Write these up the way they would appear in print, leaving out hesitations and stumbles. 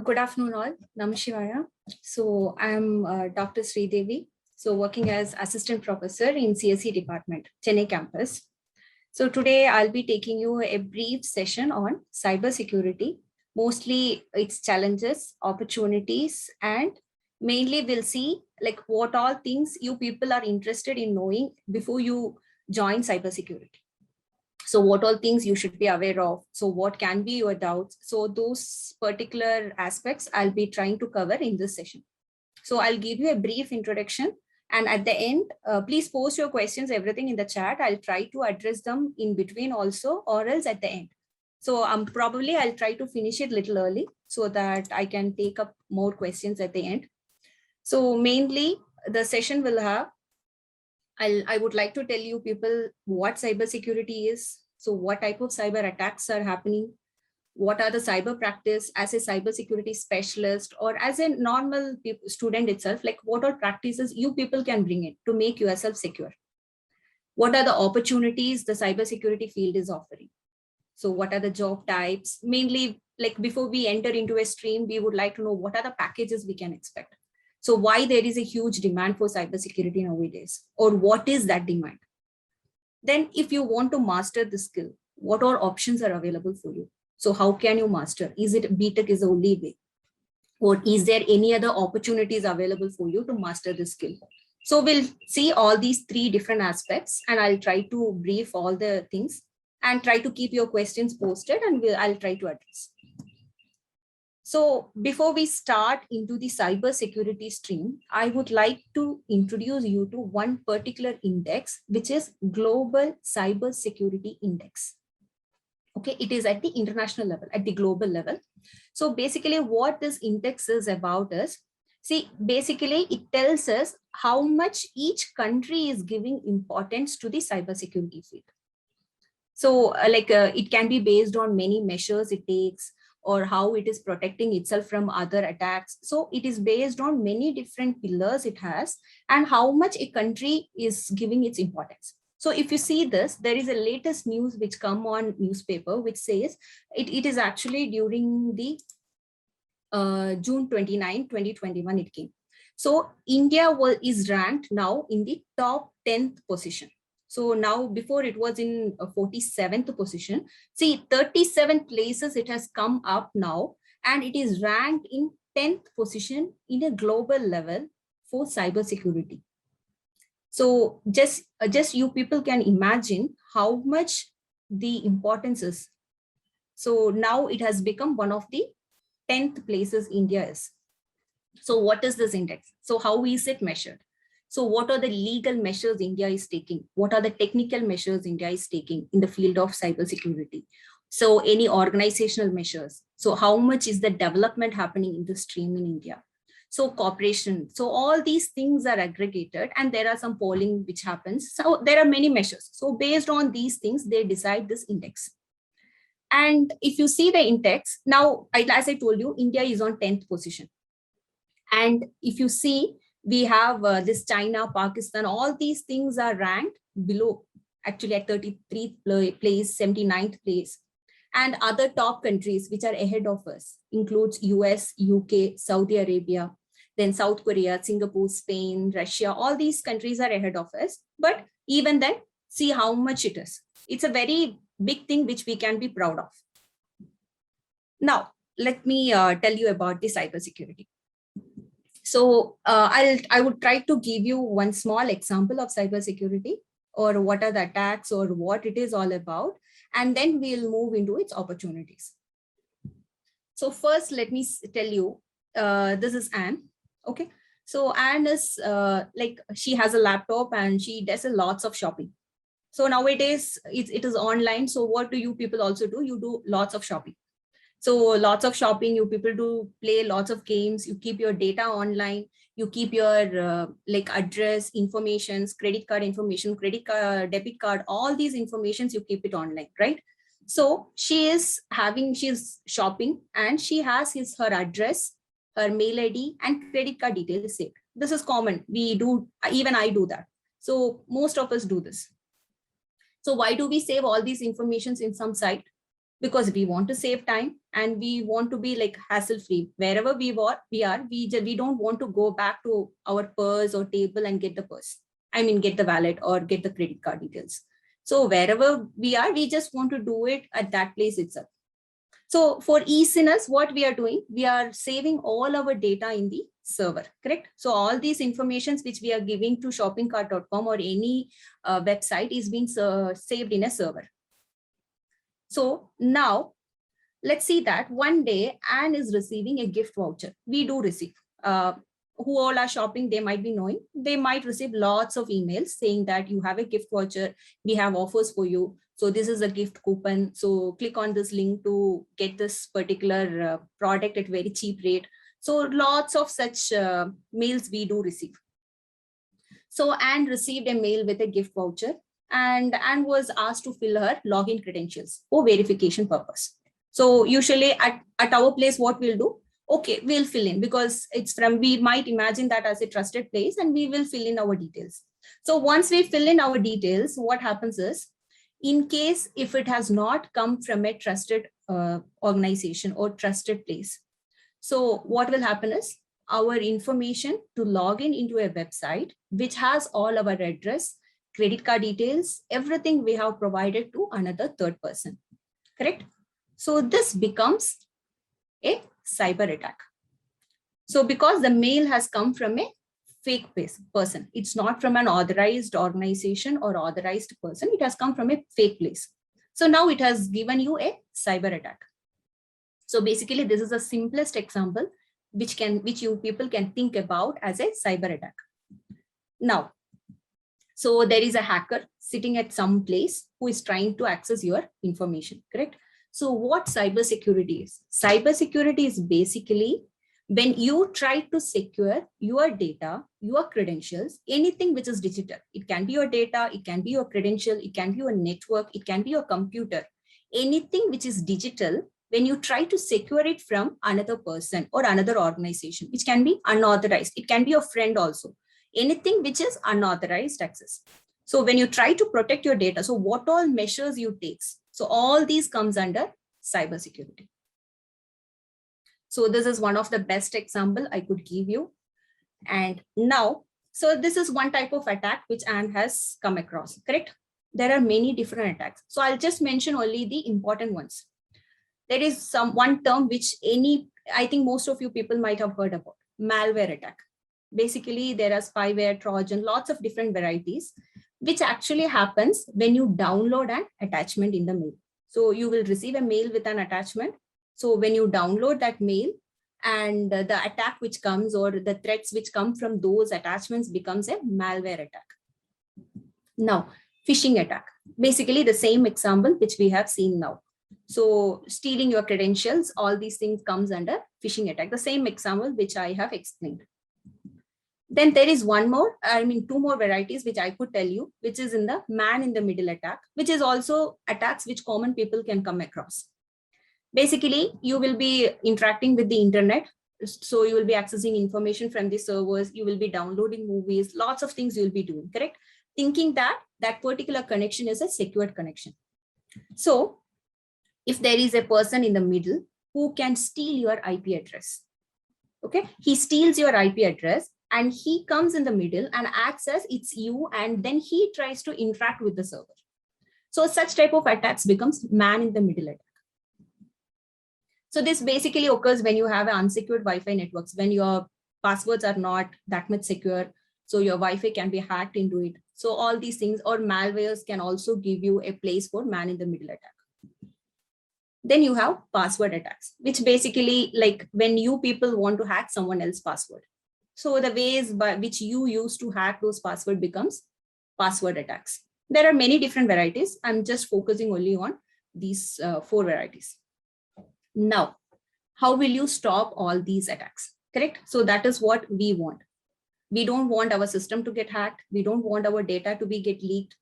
Good afternoon, all. Namashivaya. So I'm Dr. Sridevi. So working as assistant professor in CSE department, Chennai campus. So today I'll be taking you a brief session on cybersecurity, mostly its challenges, opportunities, and mainly we'll see like what all things you people are interested in knowing before you join cybersecurity. So what all things you should be aware of, so what can be your doubts, so those particular aspects I'll be trying to cover in this session. So I'll give you a brief introduction, and at the end please post your questions, everything in the chat. I'll try to address them in between also, or else at the end. So probably I'll try to finish it a little early so that I can take up more questions at the end. So mainly the session will have, I would like to tell you people what cybersecurity is. So what type of cyber attacks are happening? What are the cyber practice as a cybersecurity specialist or as a normal student itself? Like what all practices you people can bring in to make yourself secure? What are the opportunities the cybersecurity field is offering? So what are the job types? Mainly, like before we enter into a stream, we would like to know what are the packages we can expect. So why there is a huge demand for cybersecurity nowadays, or what is that demand? Then if you want to master the skill, what all options are available for you? So how can you master? Is it BTech is the only way? Or is there any other opportunities available for you to master the skill? So we'll see all these three different aspects, and I'll try to brief all the things and try to keep your questions posted, and I'll try to address. So before we start into the cybersecurity stream, I would like to introduce you to one particular index, which is Global Cybersecurity Index. Okay, it is at the international level, at the global level. So basically what this index is about is, see, basically it tells us how much each country is giving importance to the cybersecurity field. So it can be based on many measures it takes, or how it is protecting itself from other attacks. So it is based on many different pillars it has, and how much a country is giving its importance. So if you see this, there is a latest news which come on newspaper, which says it is actually during the June 29, 2021 it came. So India is ranked now in the top 10th position. So now before it was in 47th position. See, 37 places it has come up now, and it is ranked in 10th position in a global level for cybersecurity. So just you people can imagine how much the importance is. So now it has become one of the 10th places India is. So what is this index? So how is it measured? So what are the legal measures India is taking? What are the technical measures India is taking in the field of cybersecurity? So any organizational measures. So how much is the development happening in the stream in India? So cooperation. So all these things are aggregated, and there are some polling which happens. So there are many measures. So based on these things, they decide this index. And if you see the index, now, as I told you, India is on 10th position. And if you see, we have this China, Pakistan, all these things are ranked below, actually at 33rd place, 79th place. And other top countries which are ahead of us includes US, UK, Saudi Arabia, then South Korea, Singapore, Spain, Russia, all these countries are ahead of us. But even then, see how much it is. It's a very big thing which we can be proud of. Now, let me tell you about the cybersecurity. So I would try to give you one small example of cybersecurity, or what are the attacks, or what it is all about, and then we'll move into its opportunities. So first, let me tell you, this is Anne. Okay, so Anne is she has a laptop and she does lots of shopping. So nowadays it is online. So what do you people also do? You do lots of shopping. So lots of shopping, you people do play lots of games, you keep your data online, you keep your address, informations, credit card information, credit card, debit card, all these informations, you keep it online, right? So she's shopping, and she has her address, her mail ID, and credit card details saved. This is common. We do, even I do that. So most of us do this. So why do we save all these informations in some site? because we want to save time and we want to be like hassle free. Wherever we don't want to go back to our purse or table and get the purse. I mean, get the wallet or get the credit card details. So wherever we are, we just want to do it at that place itself. So for easiness, what we are doing, we are saving all our data in the server, correct? So all these informations which we are giving to shoppingcart.com or any website is being saved in a server. So now let's see that one day Anne is receiving a gift voucher. We do receive. Who all are shopping, they might be knowing. They might receive lots of emails saying that you have a gift voucher. We have offers for you. So this is a gift coupon. So click on this link to get this particular product at very cheap rate. So lots of such mails we do receive. So Anne received a mail with a gift voucher and Anne was asked to fill her login credentials for verification purpose. So usually at our place, what we'll do, okay, we'll fill in because it's from, we might imagine that as a trusted place and we will fill in our details. So once we fill in our details, what happens is, in case if it has not come from a trusted organization or trusted place, so what will happen is our information to log in into a website, which has all our address, credit card details, everything we have provided to another third person, correct? So this becomes a cyber attack. So because the mail has come from a fake person, it's not from an authorized organization or authorized person, it has come from a fake place. So now it has given you a cyber attack. So basically this is the simplest example which you people can think about as a cyber attack. Now, so there is a hacker sitting at some place who is trying to access your information, correct? So what cybersecurity is? Cybersecurity is basically when you try to secure your data, your credentials, anything which is digital. It can be your data, it can be your credential, it can be your network, it can be your computer. Anything which is digital, when you try to secure it from another person or another organization, which can be unauthorized, it can be your friend also. Anything which is unauthorized access. So when you try to protect your data, so what all measures you take? So all these comes under cybersecurity. So this is one of the best example I could give you. And now, so this is one type of attack which Anne has come across, correct? There are many different attacks. So I'll just mention only the important ones. There is one term which I think most of you people might have heard about, malware attack. Basically, there are spyware, Trojan, lots of different varieties, which actually happens when you download an attachment in the mail. So you will receive a mail with an attachment. So when you download that mail and the attack which comes or the threats which come from those attachments becomes a malware attack. Now, phishing attack, basically the same example which we have seen now. So stealing your credentials, all these things comes under phishing attack, the same example which I have explained. Then there is two more varieties which I could tell you, which is in the man in the middle attack, which is also attacks which common people can come across. Basically, you will be interacting with the internet. So you will be accessing information from the servers, you will be downloading movies, lots of things you'll be doing, correct? Thinking that that particular connection is a secured connection. So if there is a person in the middle who can steal your IP address, okay, he steals your IP address and he comes in the middle and acts as it's you, and then he tries to interact with the server. So such type of attacks becomes man in the middle attack. So this basically occurs when you have an unsecured Wi-Fi networks, when your passwords are not that much secure. So your Wi-Fi can be hacked into it. So all these things, or malwares can also give you a place for man in the middle attack. Then you have password attacks, which basically like when you people want to hack someone else's password. So the ways by which you use to hack those password becomes password attacks. There are many different varieties. I'm just focusing only on these 4 varieties. Now, how will you stop all these attacks? Correct? So that is what we want. We don't want our system to get hacked. We don't want our data to get leaked.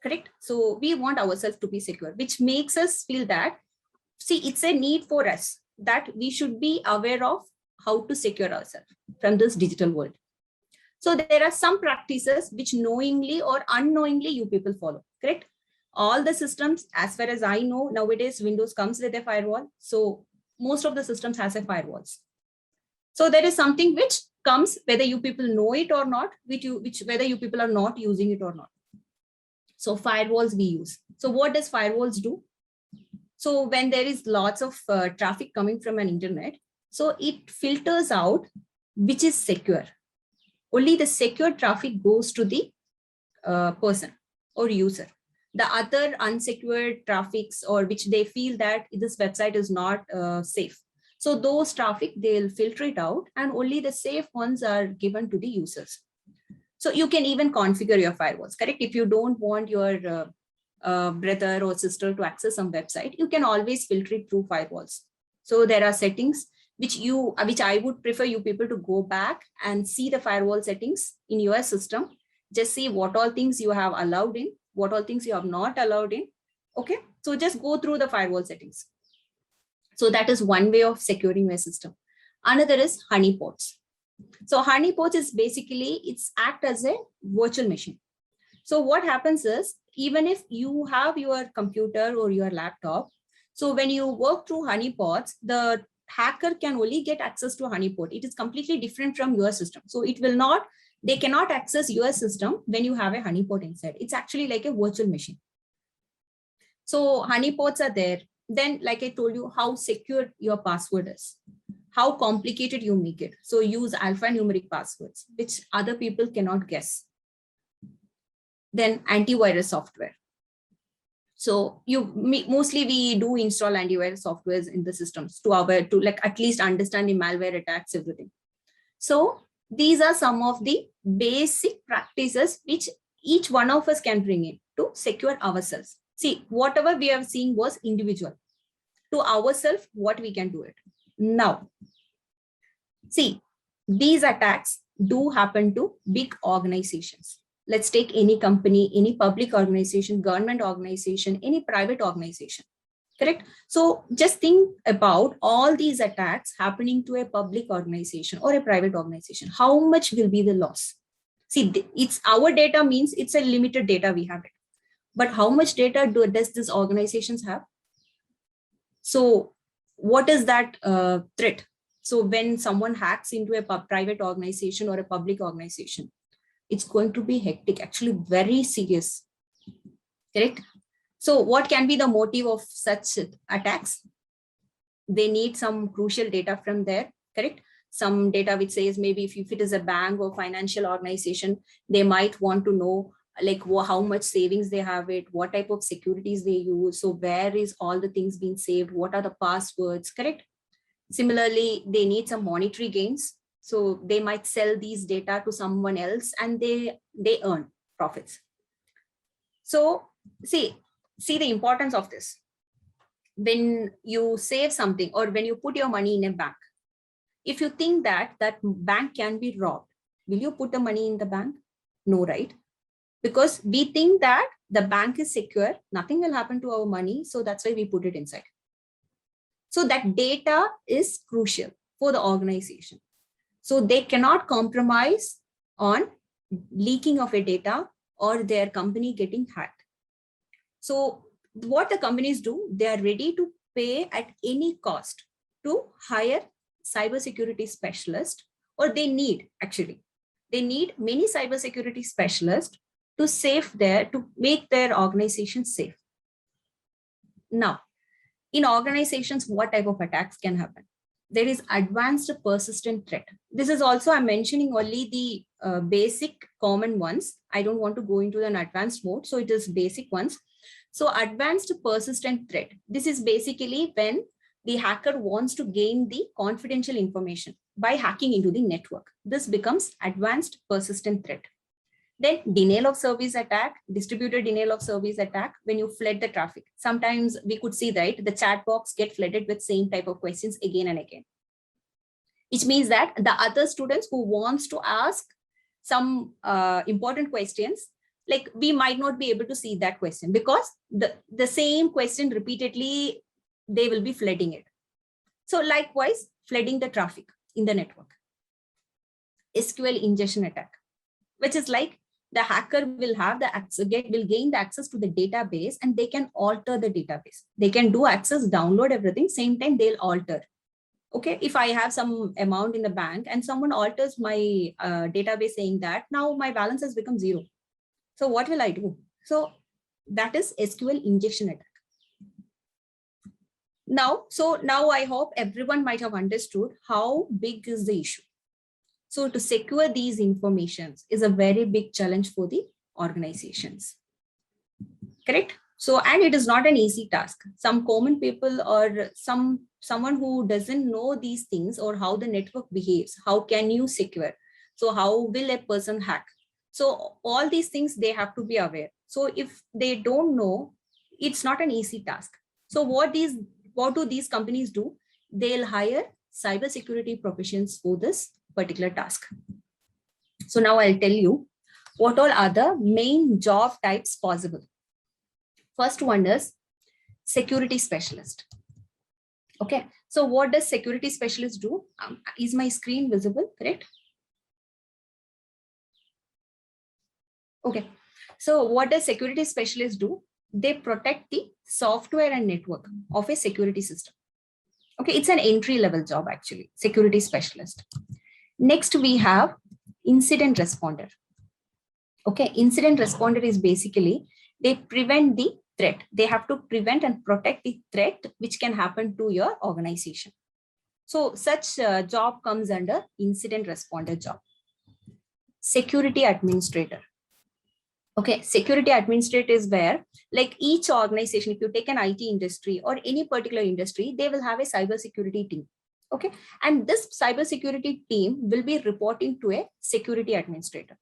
Correct? So we want ourselves to be secure, which makes us feel that, see, it's a need for us that we should be aware of how to secure ourselves from this digital world. So there are some practices which knowingly or unknowingly you people follow, correct? All the systems, as far as I know, nowadays Windows comes with a firewall. So most of the systems has a firewalls. So there is something which comes whether you people know it or not, which whether you people are not using it or not. So firewalls we use. So what does firewalls do? So when there is lots of traffic coming from an internet, so it filters out which is secure. Only the secure traffic goes to the person or user. The other unsecured traffics, or which they feel that this website is not safe. So those traffic, they'll filter it out, and only the safe ones are given to the users. So you can even configure your firewalls, correct? If you don't want your brother or sister to access some website, you can always filter it through firewalls. So there are settings which I would prefer you people to go back and see the firewall settings in your system. Just see what all things you have allowed in, what all things you have not allowed in. Okay, so just go through the firewall settings. So that is one way of securing your system. Another is honeypots. So honeypots is basically, it's act as a virtual machine. So what happens is, even if you have your computer or your laptop, so when you work through honeypots, the hacker can only get access to a honeypot. It is completely different from your system. So they cannot access your system when you have a honeypot inside. It's actually like a virtual machine. So honeypots are there. Then, like I told you, how secure your password is, how complicated you make it. So use alphanumeric passwords, which other people cannot guess. Then antivirus software. So mostly we do install antivirus softwares in the systems to like at least understand the malware attacks, everything. So these are some of the basic practices which each one of us can bring in to secure ourselves. See, whatever we have seen was individual. To ourselves, what we can do it. Now, see, these attacks do happen to big organizations. Let's take any company, any public organization, government organization, any private organization, correct? So just think about all these attacks happening to a public organization or a private organization. How much will be the loss? See, it's our data, means it's a limited data we have it. But how much data does these organizations have? So what is that threat? So when someone hacks into a private organization or a public organization, it's going to be hectic, actually very serious, correct? So what can be the motive of such attacks? They need some crucial data from there, correct? Some data which says, maybe if it is a bank or financial organization, they might want to know like how much savings they have it, what type of securities they use. So where is all the things being saved? What are the passwords, correct? Similarly, they need some monetary gains. So they might sell these data to someone else and they earn profits. So see the importance of this. When you save something or when you put your money in a bank, if you think that bank can be robbed, will you put the money in the bank? No, right? Because we think that the bank is secure, nothing will happen to our money. So that's why we put it inside. So that data is crucial for the organization. So they cannot compromise on leaking of a data or their company getting hacked. So what the companies do, they are ready to pay at any cost to hire cybersecurity specialists, or they need many cybersecurity specialists to make their organization safe. Now, in organizations, what type of attacks can happen? There is advanced persistent threat. This is also, I'm mentioning only the basic common ones. I don't want to go into an advanced mode. So it is basic ones. So advanced persistent threat. This is basically when the hacker wants to gain the confidential information by hacking into the network. This becomes advanced persistent threat. Then denial of service attack, distributed denial of service attack, when you flood the traffic. Sometimes we could see, right, the chat box get flooded with same type of questions again and again. Which means that the other students who wants to ask some important questions, like we might not be able to see that question because the same question repeatedly, they will be flooding it. So likewise, flooding the traffic in the network. SQL ingestion attack, which is like the hacker will have the access, will gain the access to the database, and they can alter the database. They can do access, download everything, same time they'll alter. Okay, if I have some amount in the bank and someone alters my database saying that now my balance has become 0. So what will I do? So that is SQL injection attack. Now I hope everyone might have understood how big is the issue. So to secure these informations is a very big challenge for the organizations. Correct? So, and it is not an easy task. Some common people or someone who doesn't know these things or how the network behaves, how can you secure? So how will a person hack? So all these things they have to be aware. So if they don't know, it's not an easy task. So what do these companies do? They'll hire cybersecurity professionals for this particular task. So now I'll tell you what all are the main job types possible. First one is security specialist. Okay, so what does security specialist do? Is my screen visible, correct? Okay, so what does security specialist do? They protect the software and network of a security system. Okay, it's an entry level job actually, security specialist. Next, we have incident responder. Okay, incident responder is basically they prevent the threat. They have to prevent and protect the threat which can happen to your organization. So such job comes under incident responder job. Security administrator. Okay, security administrator is where, like each organization, if you take an IT industry or any particular industry, they will have a cybersecurity team. Okay, and this cybersecurity team will be reporting to a security administrator.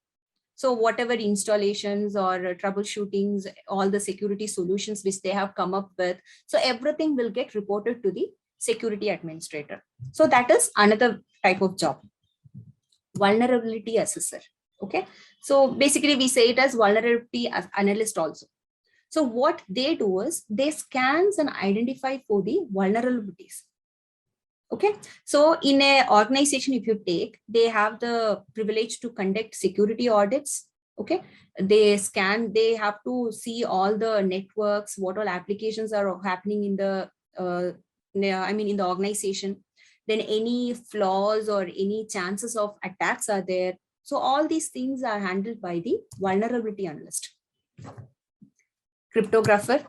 So whatever installations or troubleshootings, all the security solutions which they have come up with, so everything will get reported to the security administrator. So that is another type of job. Vulnerability assessor. Okay, so basically we say it as vulnerability analyst also. So what they do is they scans and identify for the vulnerabilities. Okay, so in a organization, if you take, they have the privilege to conduct security audits. Okay, they scan, they have to see all the networks, what all applications are happening in the, in the organization. Then any flaws or any chances of attacks are there. So all these things are handled by the vulnerability analyst. Cryptographer,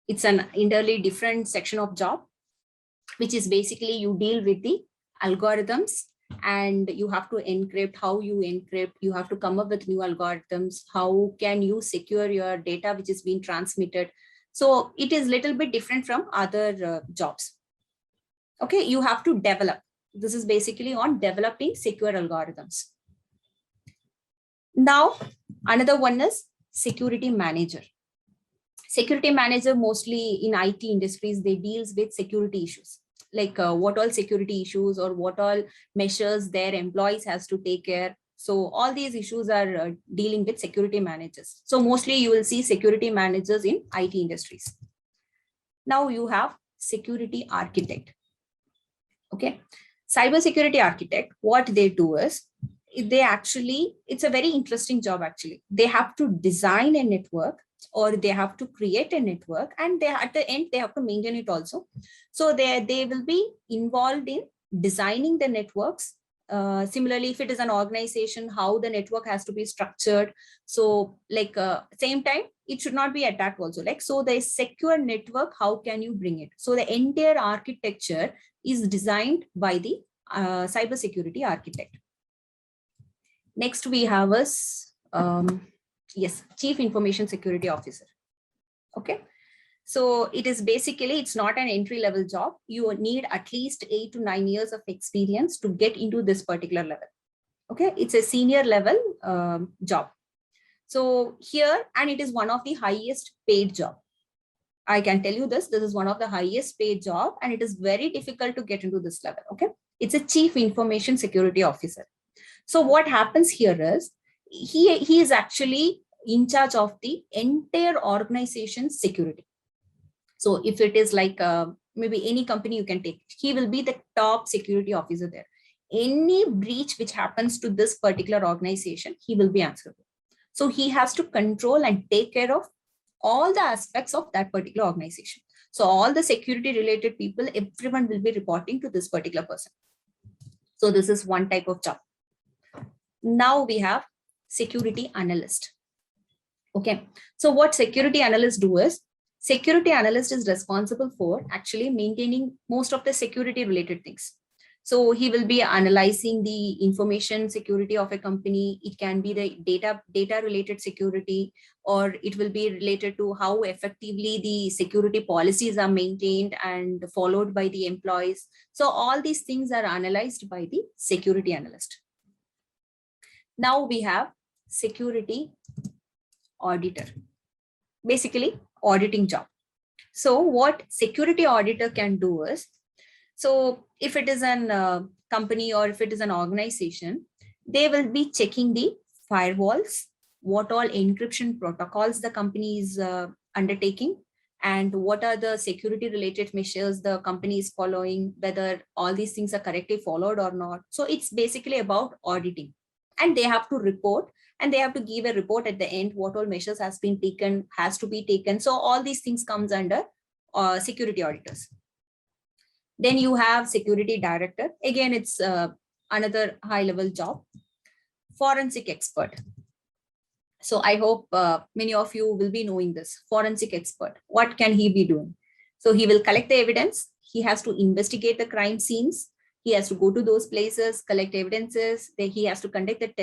it's an entirely different section of job, which is basically you deal with the algorithms and you have to encrypt, how you encrypt, you have to come up with new algorithms, how can you secure your data which is being transmitted. So it is a little bit different from other jobs. Okay, you have to develop. This is basically on developing secure algorithms. Now, another one is security manager. Security manager mostly in IT industries, they deals with security issues, like what all security issues or what all measures their employees has to take care. So all these issues are dealing with security managers. So mostly you will see security managers in IT industries. Now you have security architect. Okay, cybersecurity architect, what they do is they actually, it's a very interesting job actually. They have to design a network or they have to create a network and they at the end they have to maintain it also. So they will be involved in designing the networks. Similarly, if it is an organization, how the network has to be structured. So like same time, it should not be attacked also. Like, so the secure network, how can you bring it? So the entire architecture is designed by the cybersecurity architect. Next we have us, yes, Chief Information Security Officer. Okay, so it is basically, it's not an entry level job. You need at least 8 to 9 years of experience to get into this particular level. Okay, it's a senior level job. So here, and it is one of the highest paid job. I can tell you this is one of the highest paid job and it is very difficult to get into this level. Okay, it's a Chief Information Security Officer. So what happens here is he is actually in charge of the entire organization's security. So if it is like maybe any company you can take, he will be the top security officer there. Any breach which happens to this particular organization, he will be answerable. So he has to control and take care of all the aspects of that particular organization. So all the security related people, everyone will be reporting to this particular person. So this is one type of job. Now we have security analyst. Okay, so what security analysts do is, security analyst is responsible for actually maintaining most of the security related things. So he will be analyzing the information security of a company. It can be the data related security, or it will be related to how effectively the security policies are maintained and followed by the employees. So all these things are analyzed by the security analyst. Now we have security auditor, basically auditing job. So what security auditor can do is, so if it is an company or if it is an organization, they will be checking the firewalls, what all encryption protocols the company is undertaking, and what are the security related measures the company is following, whether all these things are correctly followed or not. So it's basically about auditing, and they have to report, and they have to give a report at the end, what all measures has to be taken. So all these things comes under security auditors. Then you have security director. Again, it's another high level job. Forensic expert. So I hope many of you will be knowing this. Forensic expert. What can he be doing? So he will collect the evidence. He has to investigate the crime scenes. He has to go to those places, collect evidences. Then he has to conduct the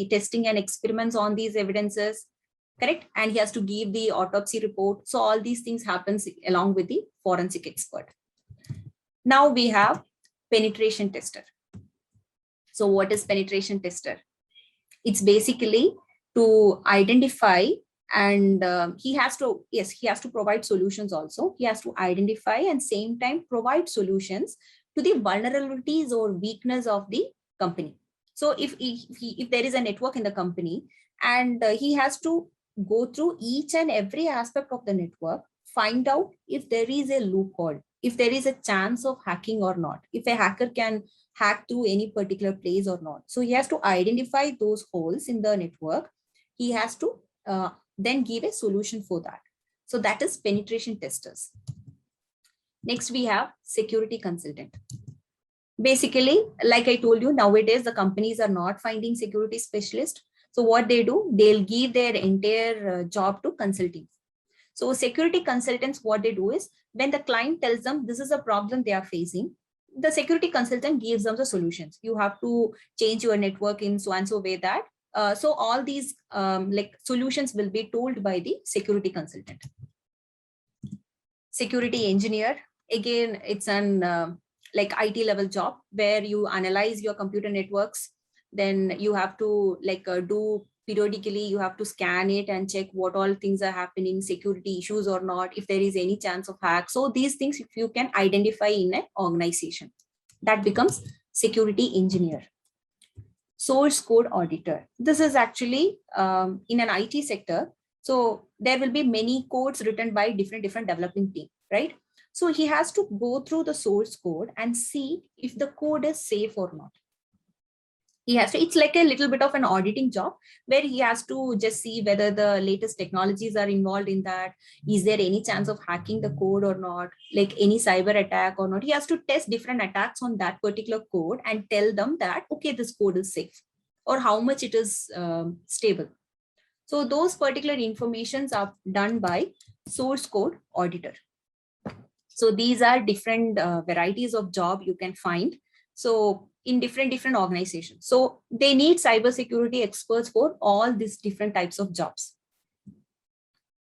testing and experiments on these evidences. Correct? And he has to give the autopsy report. So all these things happens along with the forensic expert. Now we have penetration tester. So what is penetration tester? It's basically to identify, and he has to provide solutions also. He has to identify and same time provide solutions to the vulnerabilities or weakness of the company. So if there is a network in the company, and he has to go through each and every aspect of the network, find out if there is a loophole, if there is a chance of hacking or not, if a hacker can hack through any particular place or not. So he has to identify those holes in the network. He has to then give a solution for that. So that is penetration testers. Next, we have security consultant. Basically, like I told you, nowadays the companies are not finding security specialists. So what they do, they'll give their entire job to consulting. So security consultants, what they do is, when the client tells them this is a problem they are facing, the security consultant gives them the solutions. You have to change your network in so and so way that. So all these solutions will be told by the security consultant. Security engineer, again, it's an IT level job where you analyze your computer networks. Then you have to do periodically, you have to scan it and check what all things are happening, security issues or not, if there is any chance of hack. So these things, if you can identify in an organization, that becomes security engineer. Source code auditor. This is actually in an IT sector. So there will be many codes written by different developing team, right? So he has to go through the source code and see if the code is safe or not. He has to, it's like a little bit of an auditing job where he has to just see whether the latest technologies are involved in that. Is there any chance of hacking the code or not? Like any cyber attack or not? He has to test different attacks on that particular code and tell them that, okay, this code is safe, or how much it is stable. So those particular informations are done by source code auditor. So these are different varieties of job you can find. So in different organizations. So they need cybersecurity experts for all these different types of jobs.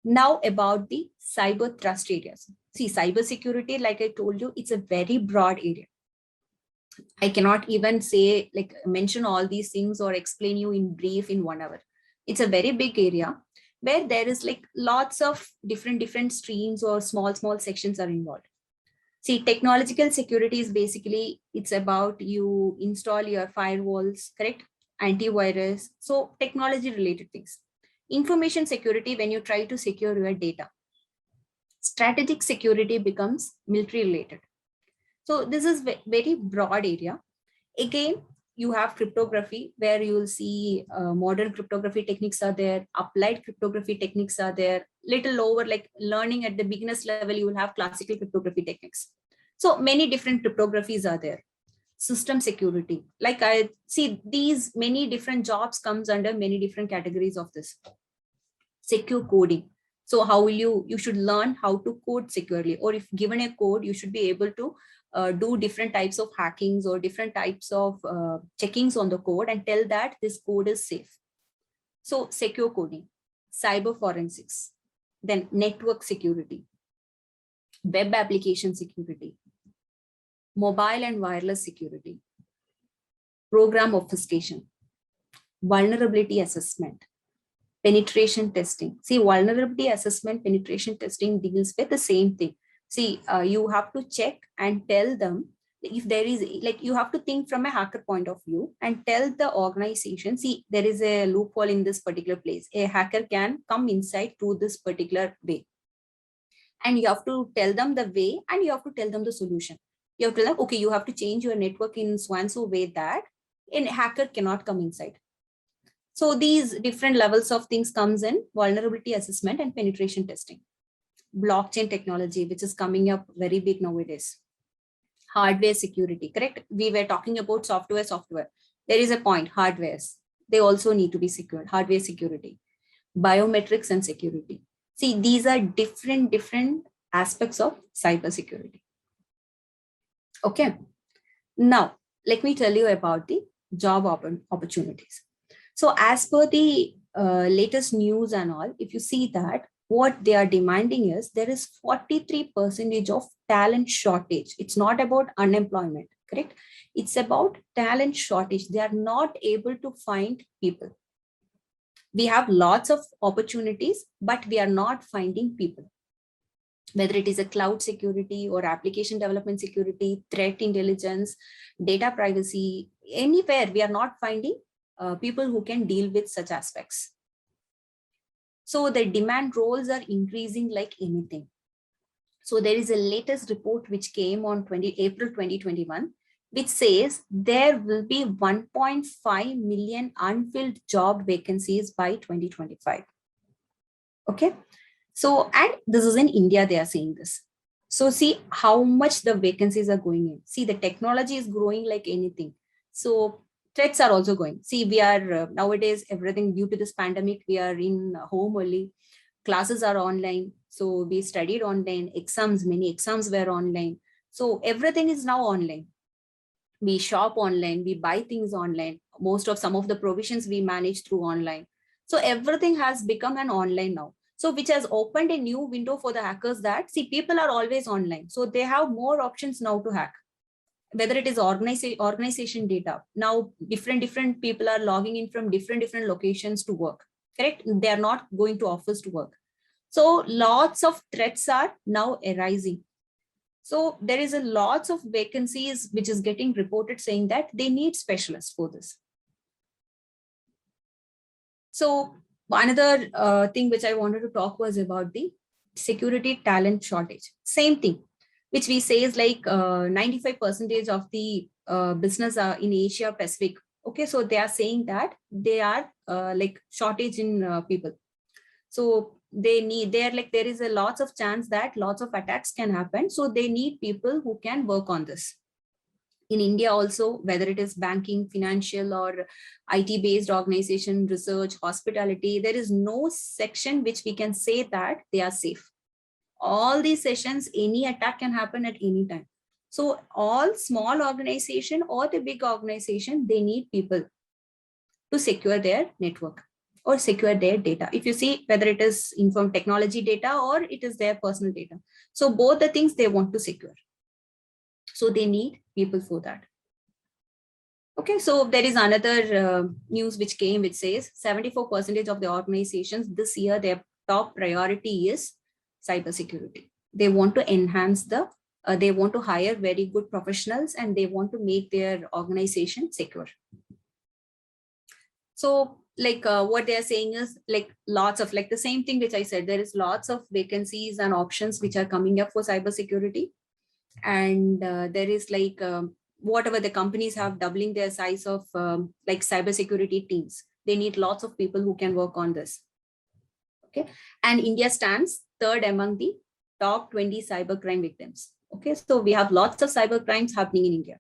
Now about the cyber trust areas. See, cybersecurity, like I told you, it's a very broad area. I cannot even say, mention all these things or explain you in brief in 1 hour. It's a very big area where there is lots of different streams or small sections are involved. See, technological security is basically, it's about you install your firewalls, correct? Antivirus. So technology related things. Information security, when you try to secure your data. Strategic security becomes military related. So this is very broad area. Again, you have cryptography, where you will see modern cryptography techniques are there, applied cryptography techniques are there, little lower, like learning at the beginner's level, you will have classical cryptography techniques. So many different cryptographies are there. System security, like I see these many different jobs comes under many different categories of this. Secure coding. So how will you should learn how to code securely, or if given a code, you should be able to do different types of hackings or different types of checkings on the code and tell that this code is safe. So secure coding, cyber forensics, then network security, web application security, mobile and wireless security, program obfuscation, vulnerability assessment, penetration testing. See, vulnerability assessment, penetration testing deals with the same thing. See, you have to check and tell them if there is, like, you have to think from a hacker point of view and tell the organization, see, there is a loophole in this particular place. A hacker can come inside through this particular way. And you have to tell them the way, and you have to tell them the solution. You have to tell them, okay, you have to change your network in so way that a hacker cannot come inside. So these different levels of things comes in vulnerability assessment and penetration testing. Blockchain technology, which is coming up very big nowadays. Hardware security, correct? We were talking about software. There is a point, hardwares. They also need to be secured, hardware security. Biometrics and security. See, these are different aspects of cybersecurity. Okay. Now, let me tell you about the job opportunities. So as per the latest news and all, if you see that what they are demanding is there is 43% of talent shortage. It's not about unemployment, correct? It's about talent shortage. They are not able to find people. We have lots of opportunities, but we are not finding people. Whether it is a cloud security or application development security, threat intelligence, data privacy, anywhere we are not finding people who can deal with such aspects. So the demand roles are increasing like anything. So there is a latest report which came on April 2021, which says there will be 1.5 million unfilled job vacancies by 2025. Okay. So, and this is in India, they are saying this. So see how much the vacancies are going in. See, the technology is growing like anything. So threats are also going. See, we are nowadays, everything due to this pandemic, we are in home only. Classes are online. So we studied online, many exams were online. So everything is now online. We shop online, we buy things online. Some of the provisions we manage through online. So everything has become an online now. So which has opened a new window for the hackers that, see, people are always online. So they have more options now to hack. Whether it is organization data, now different people are logging in from different locations to work, correct? They are not going to office to work. So lots of threats are now arising. So there is a lots of vacancies which is getting reported saying that they need specialists for this. So another thing which I wanted to talk was about the security talent shortage. Same thing, which we say is like 95% of the business are in Asia Pacific. Okay, so they are saying that they are like shortage in people. So there is a lots of chance that lots of attacks can happen. So they need people who can work on this. In India also, whether it is banking, financial or IT based organization, research, hospitality, there is no section which we can say that they are safe. All these sessions, any attack can happen at any time. So all small organization or the big organization, they need people to secure their network or secure their data. If you see whether it is inform technology data or it is their personal data. So both the things they want to secure. So they need people for that. Okay, so there is another news which came, which says 74% of the organizations this year, their top priority is cybersecurity. They want to enhance they want to hire very good professionals and they want to make their organization secure. So like what they're saying is like lots of, like the same thing which I said, there is lots of vacancies and options which are coming up for cybersecurity. And there is like whatever the companies have doubling their size of like cybersecurity teams. They need lots of people who can work on this. Okay, and India stands third among the top 20 cybercrime victims. Okay, so we have lots of cyber crimes happening in India.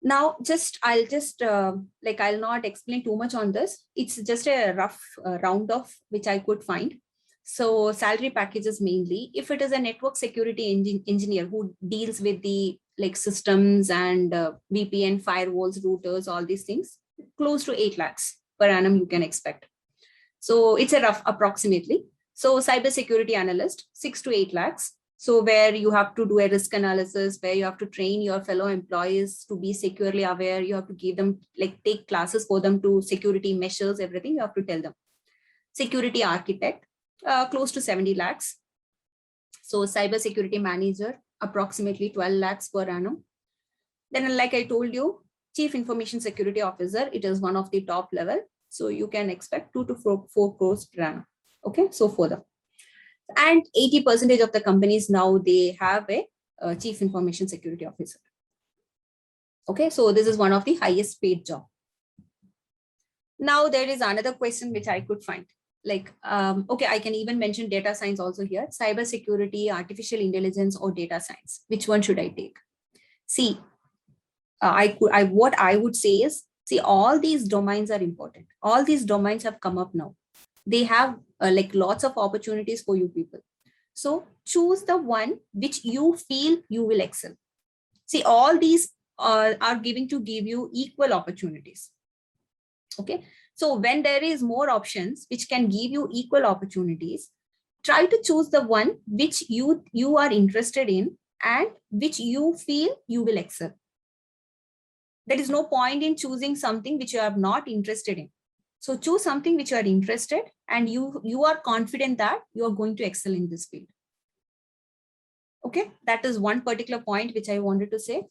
Now, I'll not explain too much on this. It's just a rough round off which I could find. So salary packages mainly, if it is a network security engineer who deals with the like systems and VPN, firewalls, routers, all these things, close to 8 lakhs per annum you can expect. So it's a rough approximately. So cybersecurity analyst, 6 to 8 lakhs. So where you have to do a risk analysis, where you have to train your fellow employees to be securely aware, you have to give them, like take classes for them to security measures, everything you have to tell them. Security architect, close to 70 lakhs. So cybersecurity manager, approximately 12 lakhs per annum. Then like I told you, chief information security officer, it is one of the top level. So you can expect 2 to 4 crores per annum. Okay, so for them. And 80% of the companies now, they have a chief information security officer. Okay, so this is one of the highest paid job. Now there is another question which I could find. Like, okay, I can even mention data science also here. Cybersecurity, artificial intelligence, or data science. Which one should I take? See, what I would say is, see, all these domains are important. All these domains have come up now. They have like lots of opportunities for you people. So choose the one which you feel you will excel. See, all these are giving to give you equal opportunities. Okay, so when there is more options which can give you equal opportunities, try to choose the one which you are interested in and which you feel you will excel. There is no point in choosing something which you are not interested in. So choose something which you are interested and you are confident that you are going to excel in this field. Okay, that is one particular point which I wanted to say.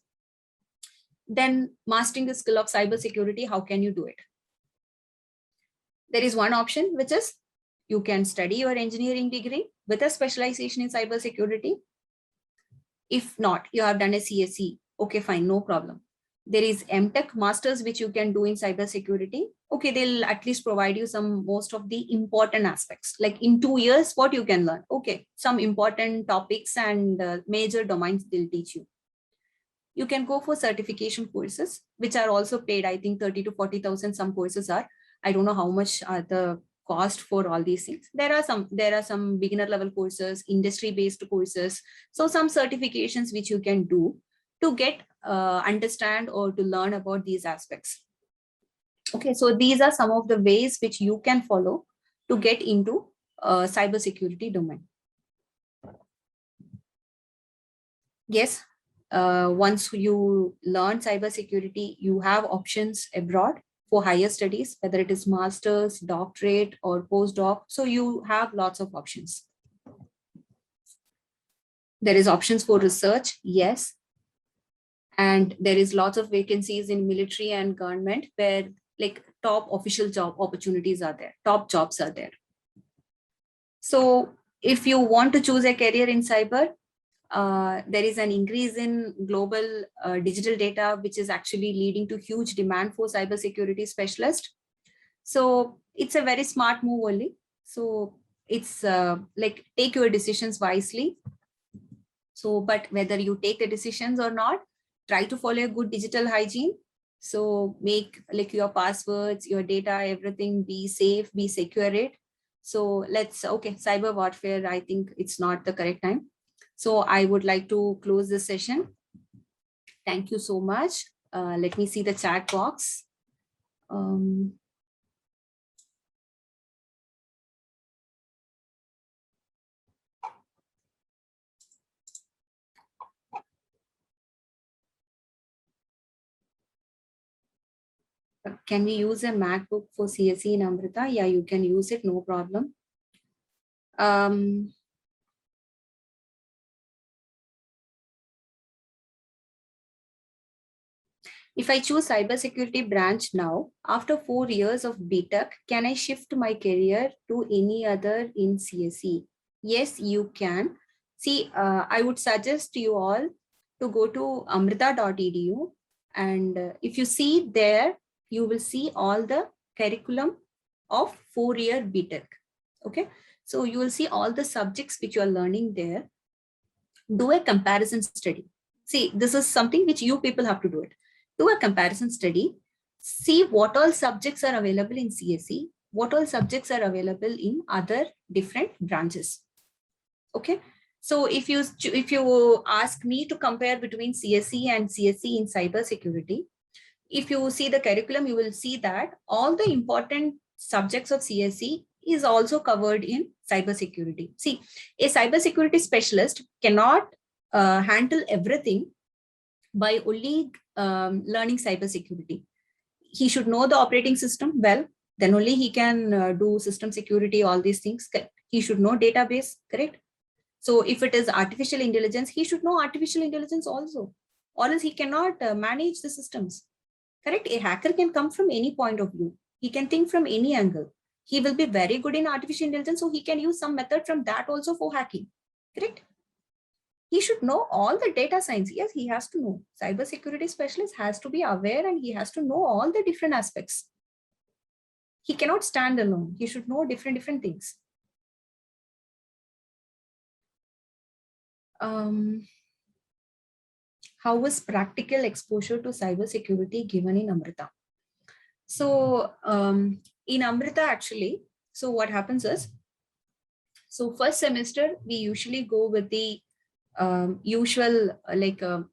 Then mastering the skill of cybersecurity, how can you do it? There is one option, which is you can study your engineering degree with a specialization in cybersecurity. If not, you have done a CSE. Okay, fine, no problem. There is MTech masters, which you can do in cybersecurity. Okay, they'll at least provide you most of the important aspects. Like in 2 years, what you can learn. Okay, some important topics and major domains they'll teach you. You can go for certification courses, which are also paid. I think 30 to 40,000 some courses are. I don't know how much are the cost for all these things. There are some beginner level courses, industry based courses. So some certifications which you can do to get understand or to learn about these aspects. Okay, so these are some of the ways which you can follow to get into cybersecurity domain. Yes, once you learn cybersecurity, you have options abroad for higher studies, whether it is master's, doctorate, or postdoc. So you have lots of options. There is options for research, yes. And there is lots of vacancies in military and government where like top official job opportunities are there, top jobs are there. So if you want to choose a career in cyber, there is an increase in global digital data, which is actually leading to huge demand for cybersecurity specialists. So it's a very smart move only. So it's like take your decisions wisely. So, but whether you take the decisions or not, try to follow a good digital hygiene. So make like your passwords, your data, everything be safe, be secure. So okay, cyber warfare, I think it's not the correct time. So I would like to close this session. Thank you so much. Let me see the chat box. Can we use a Macbook for CSE in Amrita? Yeah, you can use it, no problem. If I choose cybersecurity branch now, after 4 years of BTech, can I shift my career to any other in CSE? Yes, you can. See, I would suggest you all to go to amrita.edu, and if you see there, you will see all the curriculum of 4-year BTech. Okay, so you will see all the subjects which you are learning there. Do a comparison study. See, this is something which you people have to do it. Do a comparison study. See what all subjects are available in CSE, what all subjects are available in other different branches. Okay, so if you ask me to compare between CSE and CSE in cybersecurity, if you see the curriculum, you will see that all the important subjects of CSE is also covered in cybersecurity. See, a cybersecurity specialist cannot handle everything by only learning cybersecurity. He should know the operating system well, then only he can do system security, all these things. He should know database, correct? So if it is artificial intelligence, he should know artificial intelligence also, or else he cannot manage the systems. Correct? A hacker can come from any point of view. He can think from any angle. He will be very good in artificial intelligence, so he can use some method from that also for hacking. Correct? He should know all the data science. Yes, he has to know. Cybersecurity specialist has to be aware and he has to know all the different aspects. He cannot stand alone. He should know different things. How was practical exposure to cybersecurity given in Amrita? So in Amrita, actually, so what happens is, so first semester, we usually go with the usual,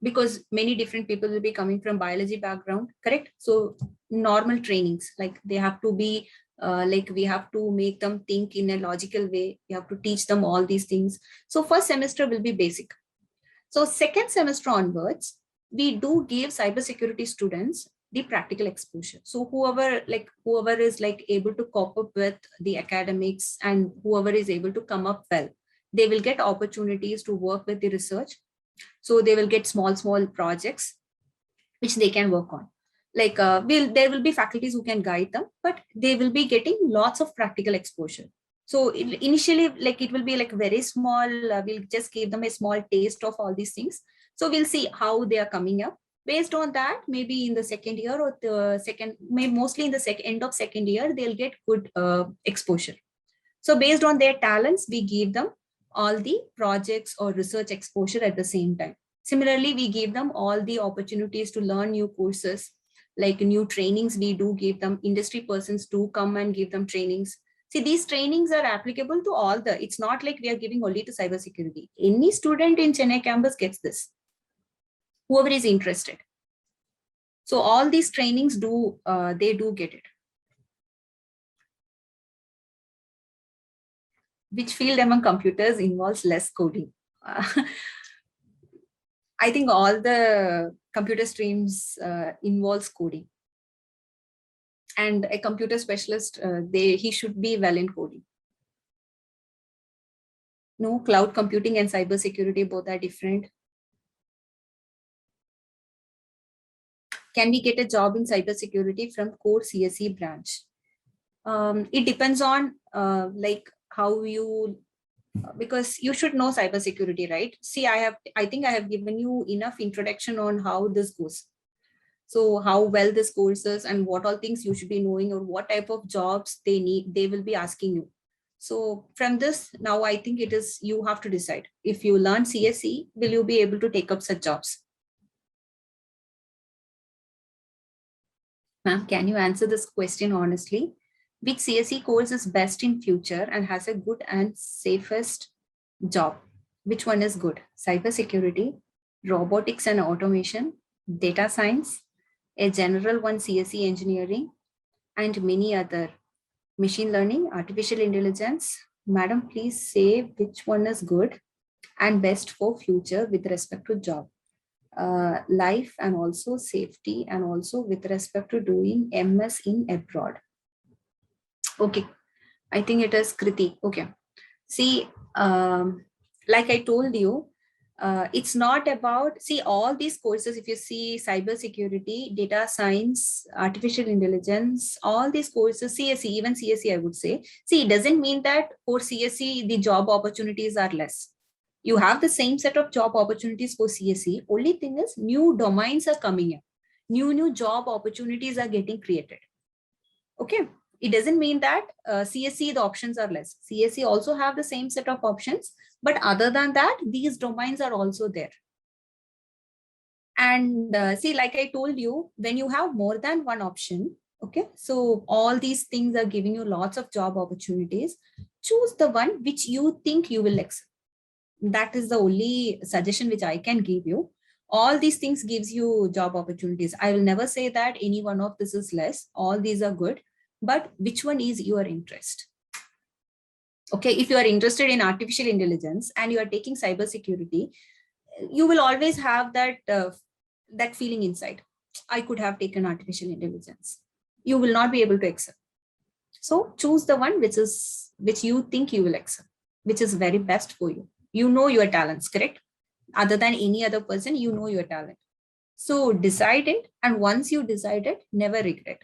because many different people will be coming from biology background, correct? So normal trainings, like they have to be, we have to make them think in a logical way. We have to teach them all these things. So first semester will be basic. So second semester onwards, we do give cybersecurity students the practical exposure. So whoever is able to cope up with the academics and whoever is able to come up well, they will get opportunities to work with the research. So they will get small projects which they can work on. There will be faculties who can guide them, but they will be getting lots of practical exposure. So initially, it will be very small. We'll just give them a small taste of all these things. So we'll see how they are coming up. Based on that, maybe in the second year or mostly in the end of second year, they'll get good exposure. So based on their talents, we give them all the projects or research exposure at the same time. Similarly, we give them all the opportunities to learn new courses, like new trainings. We do give them, industry persons do come and give them trainings. See, these trainings are applicable to all it's not like we are giving only to cybersecurity. Any student in Chennai campus gets this, whoever is interested. So all these trainings they do get it. Which field among computers involves less coding? I think all the computer streams involves coding. And a computer specialist, he should be well in coding. No, cloud computing and cybersecurity both are different. Can we get a job in cybersecurity from core CSE branch? It depends on how you, because you should know cybersecurity, right? See, I think I have given you enough introduction on how this goes. So how well this course is and what all things you should be knowing or what type of jobs they will be asking you. So from this, now I think it is, you have to decide. If you learn CSE, will you be able to take up such jobs? Ma'am, can you answer this question honestly? Which CSE course is best in future and has a good and safest job? Which one is good? Cybersecurity, robotics and automation, data science, a general one CSE engineering, and many other. Machine learning, artificial intelligence. Madam, please say which one is good and best for future with respect to job, life, and also safety, and also with respect to doing MS in abroad. Okay, I think it is Kriti. Okay, see, like I told you, it's not about, see, all these courses, if you see cybersecurity, data science, artificial intelligence, all these courses, CSE, even CSE, I would say, see, it doesn't mean that for CSE, the job opportunities are less. You have the same set of job opportunities for CSE. Only thing is new domains are coming in. New job opportunities are getting created. Okay. It doesn't mean that CSE, the options are less. CSE also have the same set of options, but other than that, these domains are also there. And see, like I told you, when you have more than one option, okay, so all these things are giving you lots of job opportunities. Choose the one which you think you will excel. That is the only suggestion which I can give you. All these things gives you job opportunities. I will never say that any one of this is less. All these are good, but which one is your interest? Okay, if you are interested in artificial intelligence and you are taking cybersecurity, you will always have that feeling inside. I could have taken artificial intelligence. You will not be able to excel. So choose the one which you think you will excel, which is very best for you. You know your talents, correct? Other than any other person, you know your talent. So decide it, and once you decide it, never regret.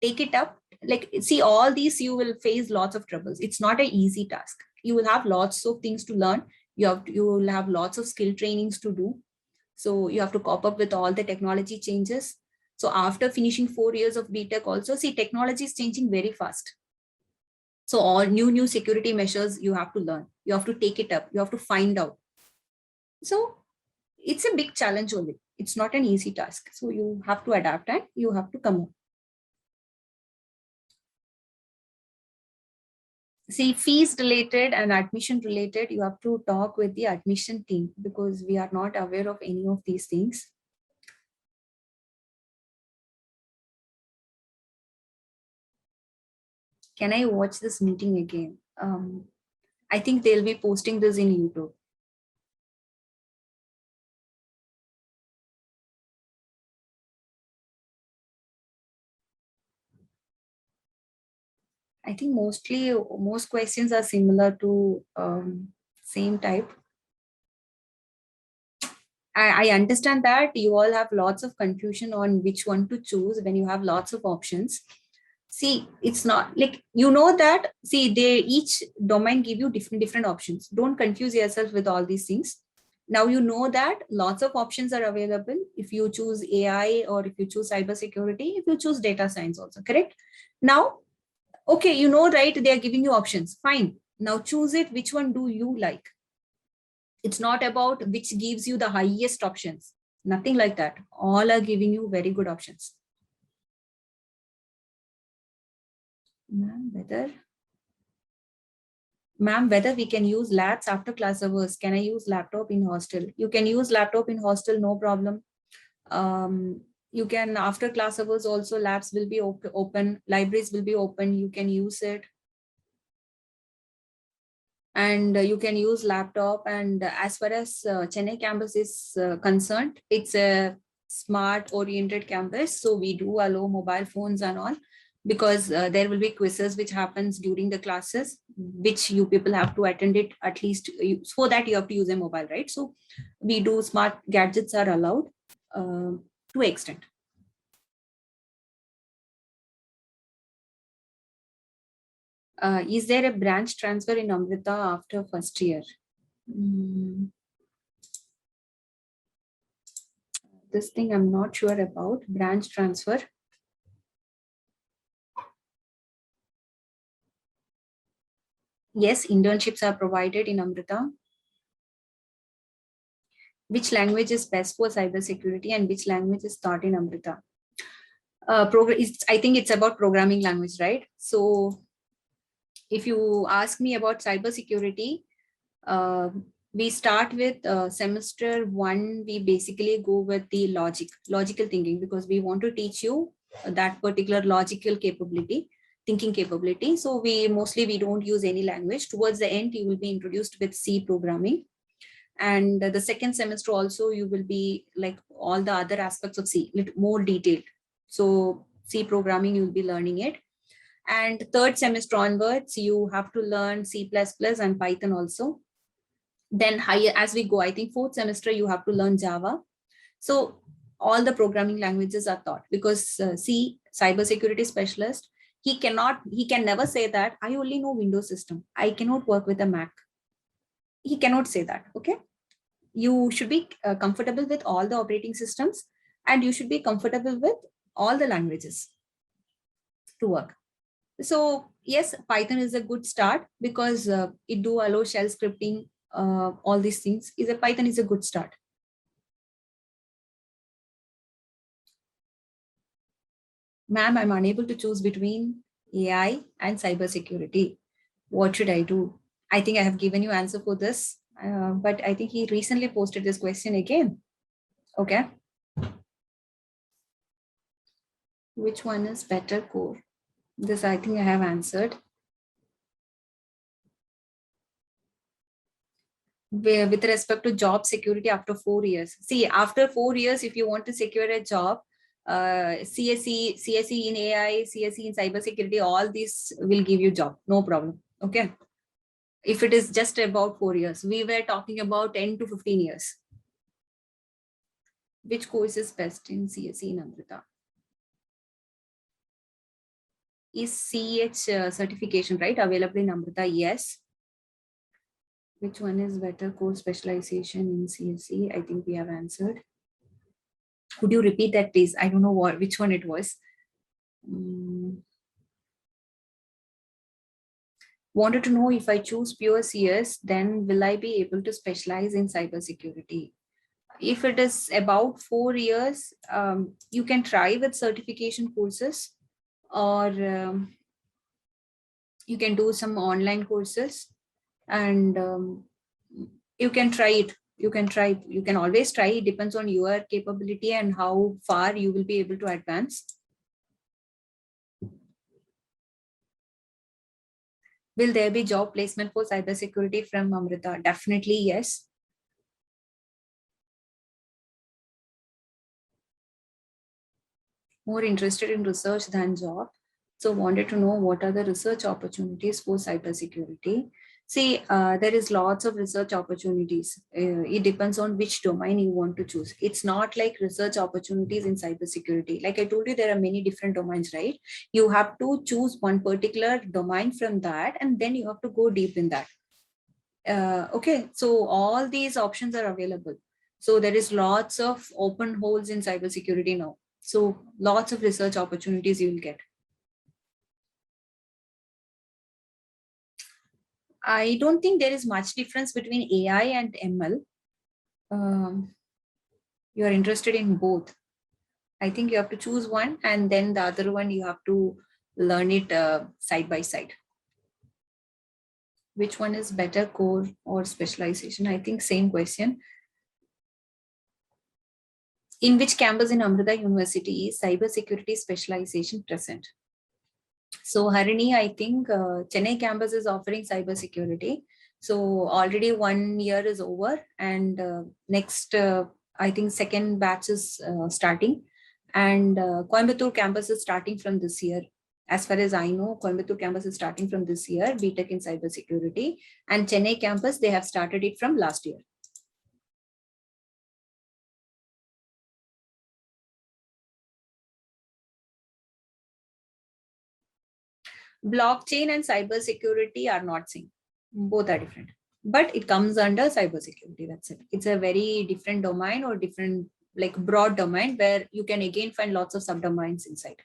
Take it up. Like, see, all these you will face lots of troubles. It's not an easy task. You will have lots of things to learn. You will have lots of skill trainings to do. So you have to cope up with all the technology changes. So after finishing 4 years of BTech also, see, technology is changing very fast. So all new security measures you have to learn. You have to take it up. You have to find out. So it's a big challenge only. It's not an easy task. So you have to adapt and you have to come up. See, fees related and admission related, you have to talk with the admission team because we are not aware of any of these things. Can I watch this meeting again? I think they'll be posting this in YouTube. I think most questions are similar to same type. I understand that you all have lots of confusion on which one to choose when you have lots of options. See, it's not like, you know that, see, they each domain give you different options. Don't confuse yourself with all these things. Now you know that lots of options are available if you choose AI or if you choose cybersecurity, if you choose data science also, correct? Now, okay, you know, right, they are giving you options. Fine. Now choose it. Which one do you like? It's not about which gives you the highest options. Nothing like that. All are giving you very good options. Ma'am, whether we can use labs after class hours. Can I use laptop in hostel? You can use laptop in hostel, no problem. You can, after class hours also, labs will be open, libraries will be open, you can use it. And you can use laptop. And as far as Chennai campus is concerned, it's a smart oriented campus. So we do allow mobile phones and all, because there will be quizzes which happens during the classes, which you people have to attend it at least. For that you have to use a mobile, right? So we do, smart gadgets are allowed to extent. Is there a branch transfer in Amrita after first year? This thing I'm not sure about, branch transfer. Yes, internships are provided in Amrita. Which language is best for cybersecurity and which language is taught in Amrita? I think it's about programming language, right? So if you ask me about cybersecurity, we start with semester 1, we basically go with the logical thinking, because we want to teach you that particular logical capability, thinking capability. So we don't use any language. Towards the end, you will be introduced with C programming. And the second semester also, you will be like all the other aspects of C, little more detailed. So C programming, you will be learning it. And third semester onwards, you have to learn C++ and Python also. Then higher as we go, I think fourth semester, you have to learn Java. So all the programming languages are taught, because C, cybersecurity specialist, he can never say that I only know Windows system, I cannot work with a Mac. He cannot say that. Okay. You should be comfortable with all the operating systems, and you should be comfortable with all the languages to work. So yes, Python is a good start because it do allow shell scripting, all these things. Python is a good start. Ma'am, I'm unable to choose between AI and cybersecurity. What should I do? I think I have given you answer for this, but I think he recently posted this question again. Okay. Which one is better core? This I think I have answered. With respect to job security after 4 years. See, after 4 years, if you want to secure a job, CSE in AI, CSE in cybersecurity, all these will give you job, no problem. Okay. If it is just about 4 years, we were talking about 10 to 15 years. Which course is best in CSE in Amrita? Is CH certification, right, available in Amrita? Yes. Which one is better course specialization in CSE? I think we have answered. Could you repeat that, please? I don't know which one it was. Wanted to know, if I choose pure CS, then will I be able to specialize in cybersecurity? If it is about 4 years, you can try with certification courses, or you can do some online courses, and you can try it. You can always try. It depends on your capability and how far you will be able to advance. Will there be job placement for cybersecurity from Amrita? Definitely yes. More interested in research than job. So wanted to know what are the research opportunities for cybersecurity. See, there is lots of research opportunities. It depends on which domain you want to choose. It's not like research opportunities in cybersecurity. Like I told you, there are many different domains, right? You have to choose one particular domain from that, and then you have to go deep in that. Okay, so all these options are available. So there is lots of open holes in cybersecurity now. So lots of research opportunities you will get. I don't think there is much difference between AI and ML. You are interested in both. I think you have to choose one, and then the other one you have to learn it side by side. Which one is better, core or specialization? I think same question. In which campus in Amrita University is cybersecurity specialization present? So Harini, I think Chennai campus is offering cybersecurity. So already 1 year is over, and next, I think second batch is starting, and Coimbatore campus is starting from this year. As far as I know, Coimbatore campus is starting from this year, BTech in cybersecurity, and Chennai campus, they have started it from last year. Blockchain and cybersecurity are not same. Both are different, but it comes under cybersecurity. That's it. It's a very different domain, or different, like broad domain, where you can again find lots of subdomains inside.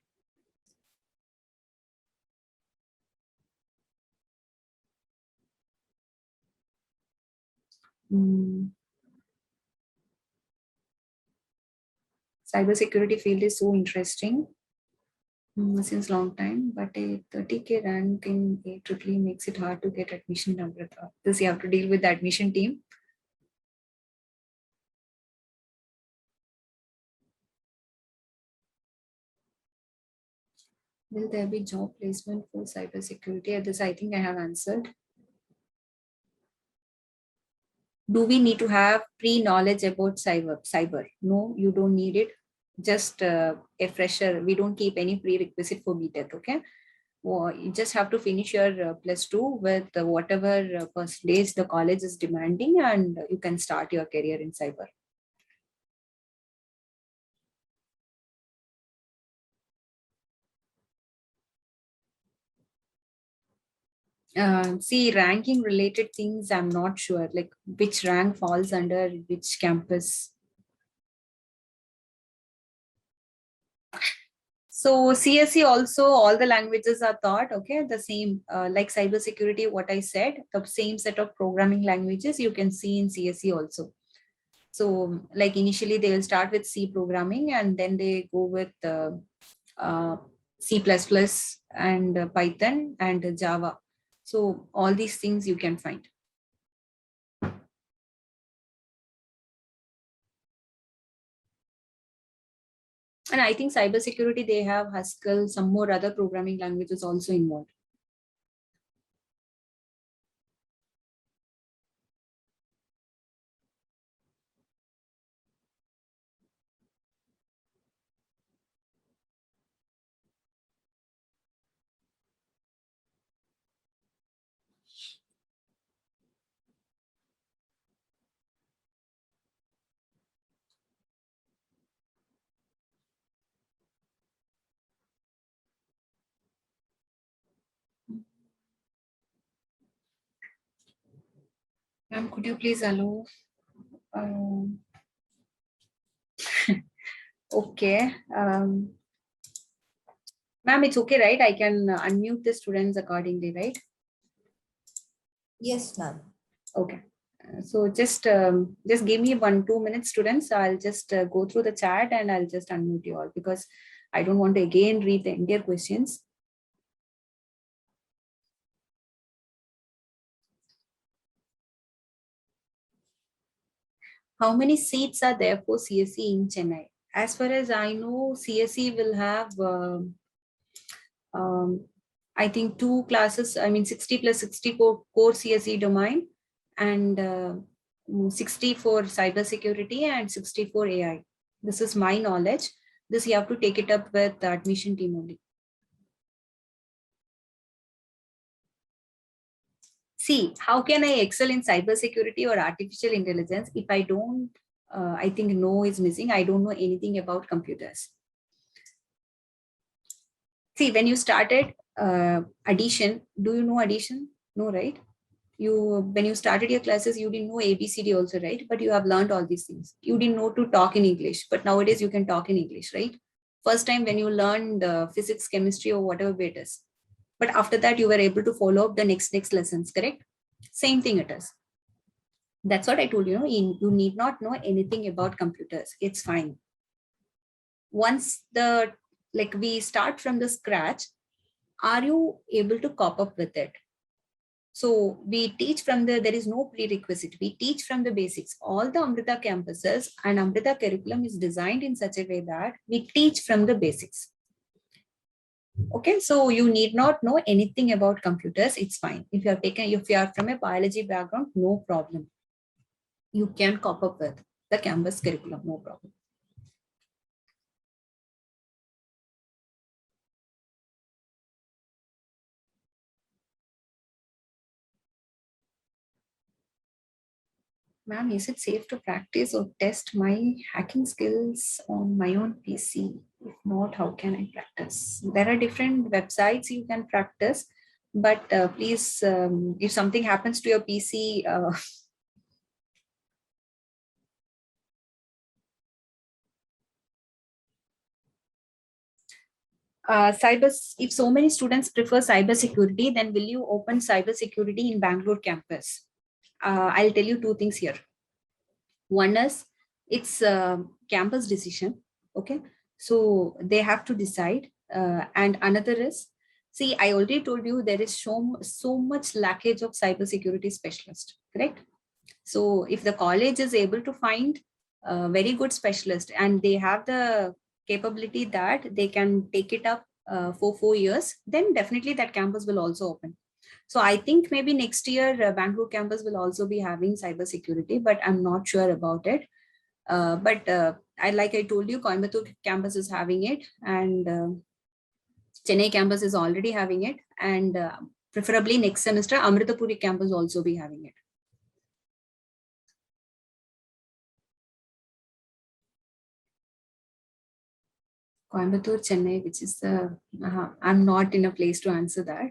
Cybersecurity field is so interesting since long time, but a 30K rank in AEEE makes it hard to get admission in Amrita. This you have to deal with the admission team. Will there be job placement for cybersecurity? This I think I have answered. Do we need to have pre-knowledge about cyber? No, you don't need it. Just a fresher. We don't keep any prerequisite for BTech. Okay. Well, you just have to finish your +2 with whatever percentage the college is demanding, and you can start your career in cyber. See, ranking related things, I'm not sure, like which rank falls under which campus. So CSE also, all the languages are taught, okay, the same, like cybersecurity, what I said, the same set of programming languages you can see in CSE also. So like initially they will start with C programming and then they go with uh, C++ and Python and Java. So all these things you can find. And I think cybersecurity, they have Haskell, some more other programming languages also involved. Ma'am, could you please allow? Um, okay. Ma'am, it's okay, right? I can unmute the students accordingly, right? Yes, ma'am. Okay. So just give me 1-2 minutes, students. I'll just go through the chat and I'll just unmute you all because I don't want to again read the entire questions. How many seats are there for CSE in Chennai? As far as I know, CSE will have, I think, 2 classes. I mean, 60 plus 64 core CSE domain and 60 for cybersecurity and 60 for AI. This is my knowledge. This you have to take it up with the admission team only. See, how can I excel in cybersecurity or artificial intelligence if I don't, I think no is missing. I don't know anything about computers. See, when you started addition, do you know addition? No, right? When you started your classes, you didn't know ABCD also, right? But you have learned all these things. You didn't know to talk in English, but nowadays you can talk in English, right? First time when you learned physics, chemistry, or whatever it is. But after that, you were able to follow up the next lessons, correct? Same thing it is. That's what I told you. You need not know anything about computers. It's fine. Once we start from the scratch, are you able to cope up with it? So we teach there is no prerequisite. We teach from the basics. All the Amrita campuses and Amrita curriculum is designed in such a way that we teach from the basics. Okay, so you need not know anything about computers. It's fine. If you are from a biology background, no problem. You can cope up with the campus curriculum, no problem. Ma'am, is it safe to practice or test my hacking skills on my own PC? If not, how can I practice? There are different websites you can practice, but please, if something happens to your PC, if so many students prefer cybersecurity, then will you open cybersecurity in Bangalore campus? I'll tell you two things here. One is it's a campus decision. Okay. So they have to decide. And another is, see, I already told you there is so much lackage of cybersecurity specialist, correct? So if the college is able to find a very good specialist and they have the capability that they can take it up for 4 years, then definitely that campus will also open. So I think maybe next year Bangalore campus will also be having cybersecurity, but I'm not sure about it. But like I told you, Coimbatore campus is having it, and Chennai campus is already having it, and preferably next semester Amritapuri campus also be having it. Coimbatore, Chennai, which is the, I'm not in a place to answer that.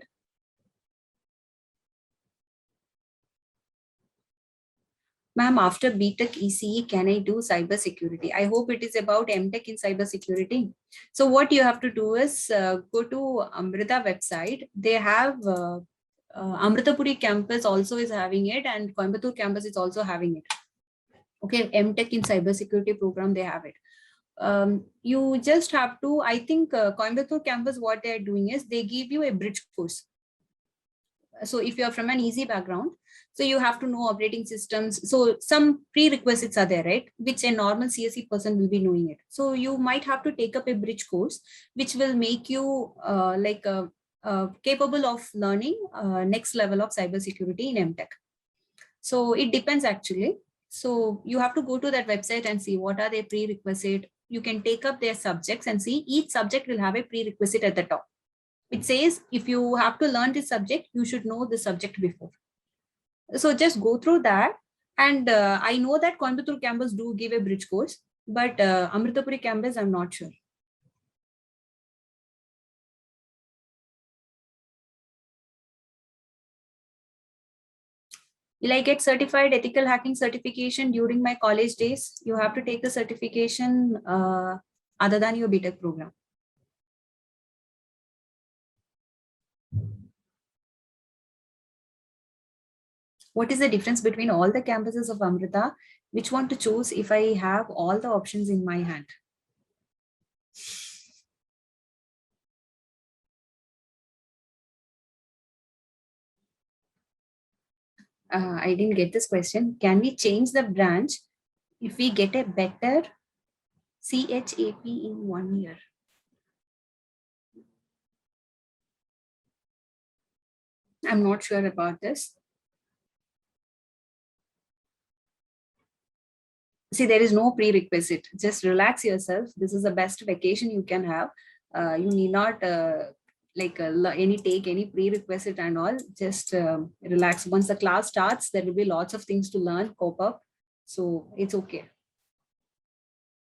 Ma'am, after BTech ECE, can I do cybersecurity? I hope it is about MTech in cybersecurity. So what you have to do is go to Amrita website. They have Amritapuri campus also is having it, and Coimbatore campus is also having it. Okay, MTech in cybersecurity program, they have it. You just have to, I think Coimbatore campus, what they're doing is they give you a bridge course. So if you're from an easy background, so you have to know operating systems. So some prerequisites are there, right? Which a normal CSE person will be knowing it. So you might have to take up a bridge course, which will make you capable of learning next level of cybersecurity in MTech. So it depends actually. So you have to go to that website and see what are their prerequisite. You can take up their subjects and see each subject will have a prerequisite at the top. It says if you have to learn this subject, you should know the subject before. So just go through that. And I know that Coimbatore campus do give a bridge course, but Amritapuri campus, I'm not sure. Will I get certified ethical hacking certification during my college days? You have to take the certification other than your BTech program. What is the difference between all the campuses of Amrita? Which one to choose if I have all the options in my hand? I didn't get this question. Can we change the branch if we get a better CHAP in 1 year? I'm not sure about this. See, there is no prerequisite. Just relax yourself. This is the best vacation you can have. You need not take any prerequisite and all. Just relax. Once the class starts, there will be lots of things to learn, cope up. So it's okay.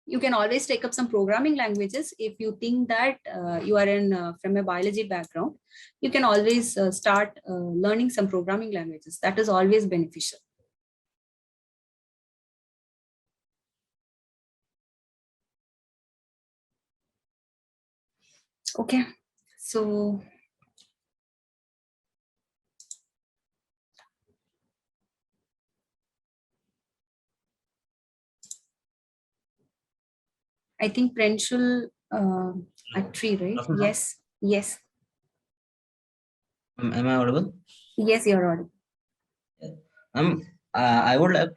You can always take up some programming languages. If you think that you are from a biology background, you can always start learning some programming languages. That is always beneficial. Okay, so I think Prenshul at 3, right? Yes, yes. Am I audible? Yes, you're audible. I would like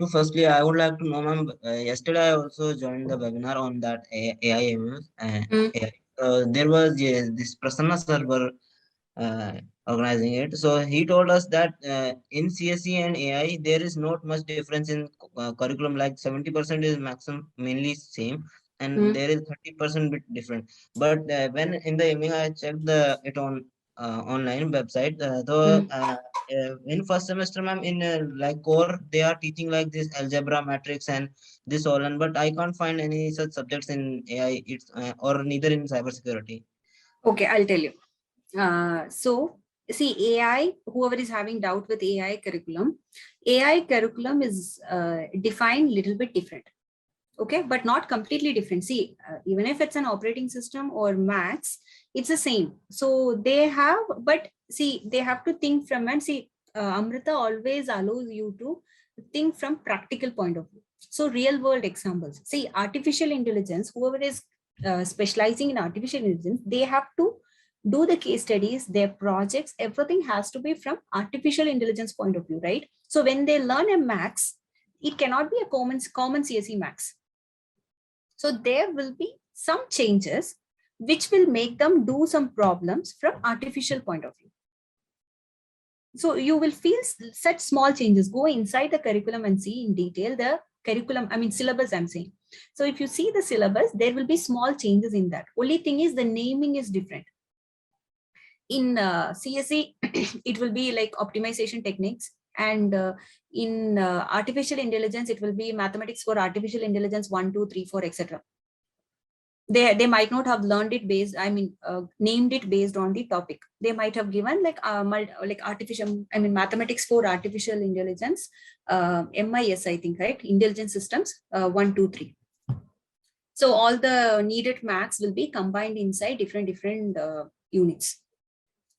to know, ma'am, yesterday I also joined the webinar on that AI. There was this Prasanna server organizing it. So he told us that in CSE and AI, there is not much difference in curriculum, like 70% is maximum, mainly same, and there is 30% bit different. But when in the evening I checked it on online website, in first semester, ma'am, in like core, they are teaching like this algebra, matrix, and this all, and but I can't find any such subjects in AI. It's or neither in cybersecurity. Okay, I'll tell you. So see, AI, whoever is having doubt with AI curriculum is defined little bit different. Okay, but not completely different. See, even if it's an operating system or maths, it's the same. So they have, but see, they have to think from, and see, Amrita always allows you to think from practical point of view. So real world examples. See, artificial intelligence, whoever is specializing in artificial intelligence, they have to do the case studies, their projects, everything has to be from artificial intelligence point of view, right? So when they learn a max, it cannot be a common CSE max. So there will be some changes which will make them do some problems from artificial point of view. So you will feel such small changes. Go inside the curriculum and see in detail the curriculum, syllabus I'm saying. So if you see the syllabus, there will be small changes in that. Only thing is the naming is different. In CSE, it will be like optimization techniques. And in artificial intelligence, it will be mathematics for artificial intelligence 1, 2, 3, 4, etc. they might not have learned it based, named it based on the topic. They might have given like artificial, mathematics for artificial intelligence, MIS, I think, right? Intelligence systems, 1, 2, 3. So all the needed maths will be combined inside different units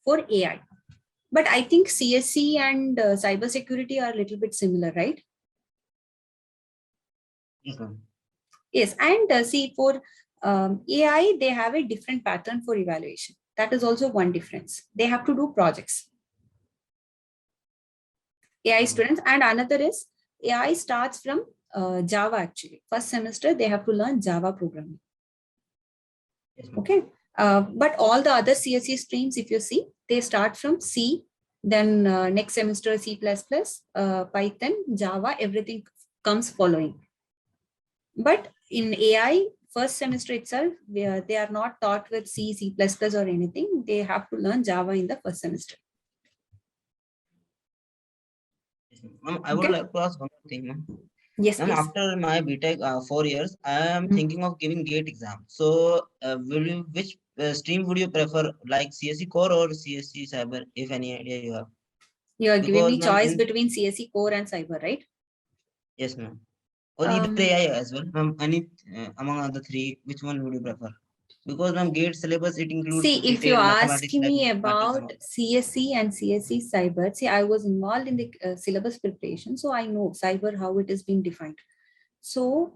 for AI. But I think CSC and cybersecurity are a little bit similar, right? Yes, and see, for AI, they have a different pattern for evaluation. That is also one difference. They have to do projects. AI students, and another is AI starts from Java actually. First semester, they have to learn Java programming. Okay, but all the other CSE streams, if you see, they start from C, then next semester C++, Python, Java, everything comes following. But in AI, first semester itself, they are not taught with C, C++ or anything. They have to learn Java in the first semester. I would like to ask one more thing, ma'am. Yes, ma'am, after my BTech 4 years, I am thinking of giving GATE exam. So, which stream would you prefer, like CSE core or CSE cyber, if any idea you have? You are giving me choice between CSE core and cyber, right? Yes, ma'am. Or either AI as well, ma'am. Any among the three, which one would you prefer? Because ma'am, GATE syllabus, it includes. See, if you ask me about CSE and CSE cyber, see, I was involved in the syllabus preparation, so I know cyber, how it is being defined. So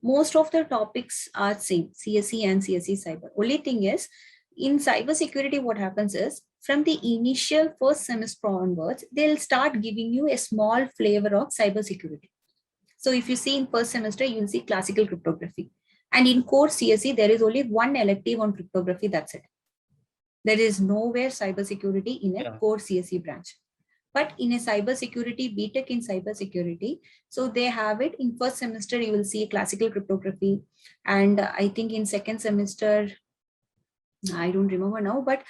most of the topics are same, CSE and CSE cyber. Only thing is, in cybersecurity, what happens is, from the initial first semester onwards, they'll start giving you a small flavor of cybersecurity. So if you see in first semester, you'll see classical cryptography. And in core CSE, there is only one elective on cryptography, that's it. There is nowhere cybersecurity in a core CSE branch. But in a cybersecurity, BTech in cybersecurity, so they have it in first semester, you will see classical cryptography. And I think in second semester, I don't remember now, but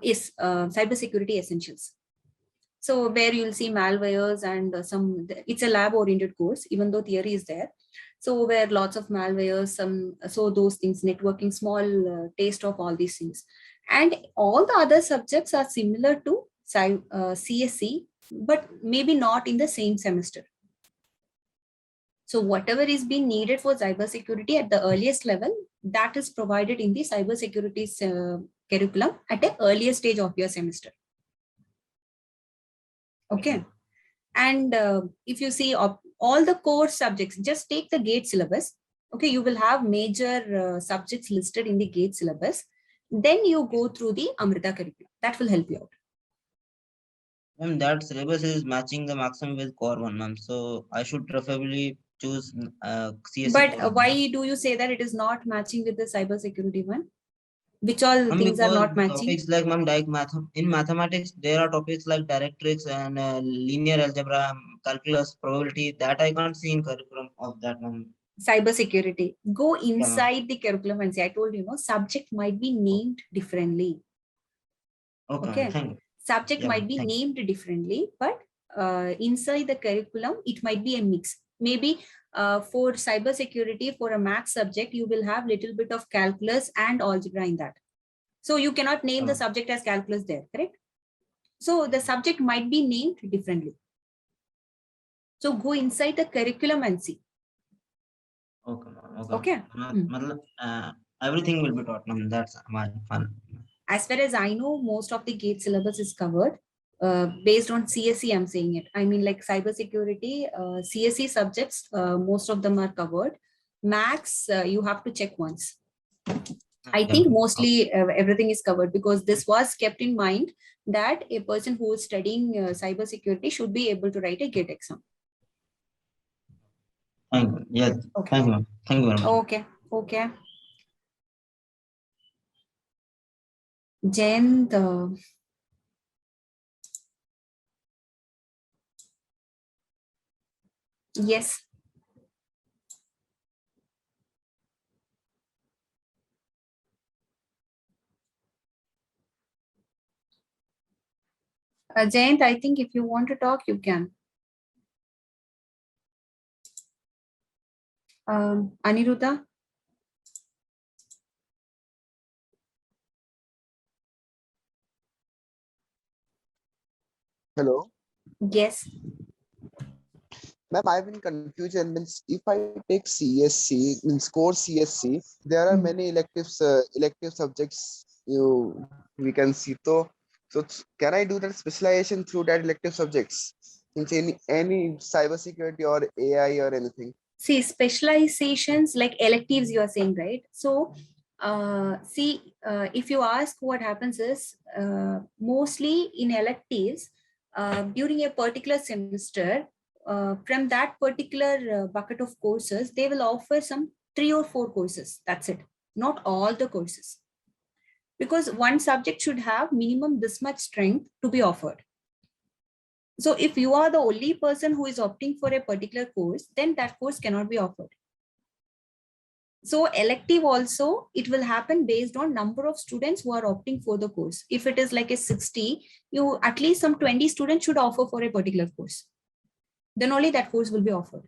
is cybersecurity essentials. So where you'll see malwares and it's a lab oriented course, even though theory is there. So where lots of malwares, so those things, networking, small taste of all these things. And all the other subjects are similar to CSE, but maybe not in the same semester. So whatever is being needed for cybersecurity at the earliest level, that is provided in the cybersecurity curriculum at the earliest stage of your semester. Okay. And if you see all the core subjects, just take the GATE syllabus. Okay, you will have major subjects listed in the GATE syllabus. Then you go through the Amrita curriculum. That will help you out. And that syllabus is matching the maximum with core one, ma'am. So I should preferably choose CSE. But why do you say that it is not matching with the cybersecurity one? Which all things are not matching? Topics like, ma'am, in mathematics, there are topics like directrix and linear algebra, calculus, probability, that I can't see in curriculum of that, ma'am. Cybersecurity. Go inside the curriculum and say, I told you, subject might be named differently. Okay. Subject might be named differently, but inside the curriculum, it might be a mix. Maybe for cybersecurity, for a math subject, you will have little bit of calculus and algebra in that. So you cannot name the subject as calculus there, correct? So the subject might be named differently. So go inside the curriculum and see. Okay. Everything will be taught. That's my fun. As far as I know, most of the GATE syllabus is covered. Based on CSE, I'm saying it. I mean, like cybersecurity, CSE subjects, most of them are covered. Maths, you have to check once. I think mostly everything is covered, because this was kept in mind that a person who is studying cybersecurity should be able to write a GATE exam. Thank you. Yes. Okay. Thank you. Thank you very much. Okay. Okay. Jayant. Yes. Jayant, I think if you want to talk, you can. Aniruddha? Hello. Yes. Ma'am, I've been confused and means if I take CSC, means core CSC, there are many elective subjects we can see. So can I do that specialization through that elective subjects? Means any cybersecurity or AI or anything? See, specializations like electives you are saying, right? So if you ask, what happens is mostly in electives during a particular semester, from that particular bucket of courses, they will offer some 3 or 4 courses. That's it, not all the courses, because one subject should have minimum this much strength to be offered. So if you are the only person who is opting for a particular course, then that course cannot be offered. So elective also, it will happen based on number of students who are opting for the course. If it is like a 60, you at least some 20 students should offer for a particular course. Then only that course will be offered.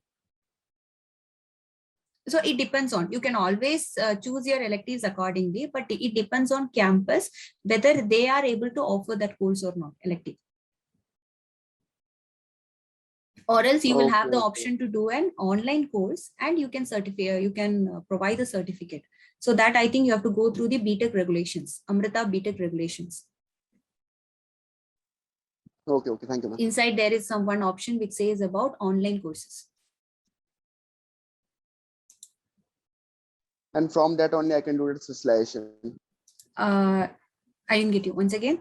So it depends on, you can always choose your electives accordingly, but it depends on campus, whether they are able to offer that course or not, elective. Or else you will have the option to do an online course and you can certify, you can provide the certificate. So that I think you have to go through the BTech regulations, Amrita BTech regulations. Okay, thank you. Inside there is some one option which says about online courses. And from that only I can do the specialization. I didn't get you once again.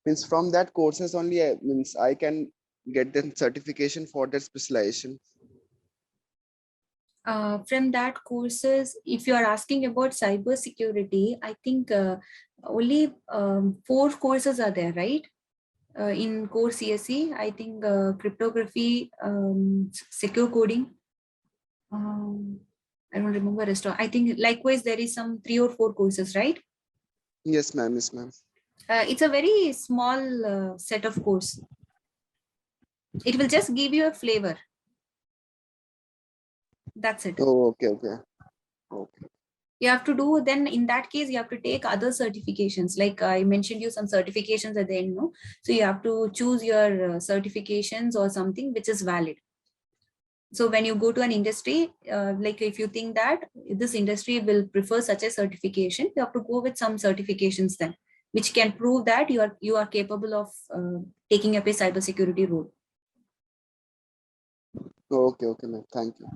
Means from that courses only means I can get the certification for that specialization. From that courses, if you are asking about cybersecurity, I think only 4 courses are there, right? In core CSE, I think cryptography, secure coding. I don't remember rest. I think likewise there is some 3 or 4 courses, right? Yes, ma'am. Yes, ma'am. It's a very small set of course. It will just give you a flavor. That's it. Oh, okay. You have to do, then in that case, you have to take other certifications. Like I mentioned you some certifications at the end, no? So you have to choose your certifications or something which is valid. So when you go to an industry, like if you think that this industry will prefer such a certification, you have to go with some certifications then, which can prove that you are capable of taking up a cybersecurity role. Okay, ma'am. Thank you.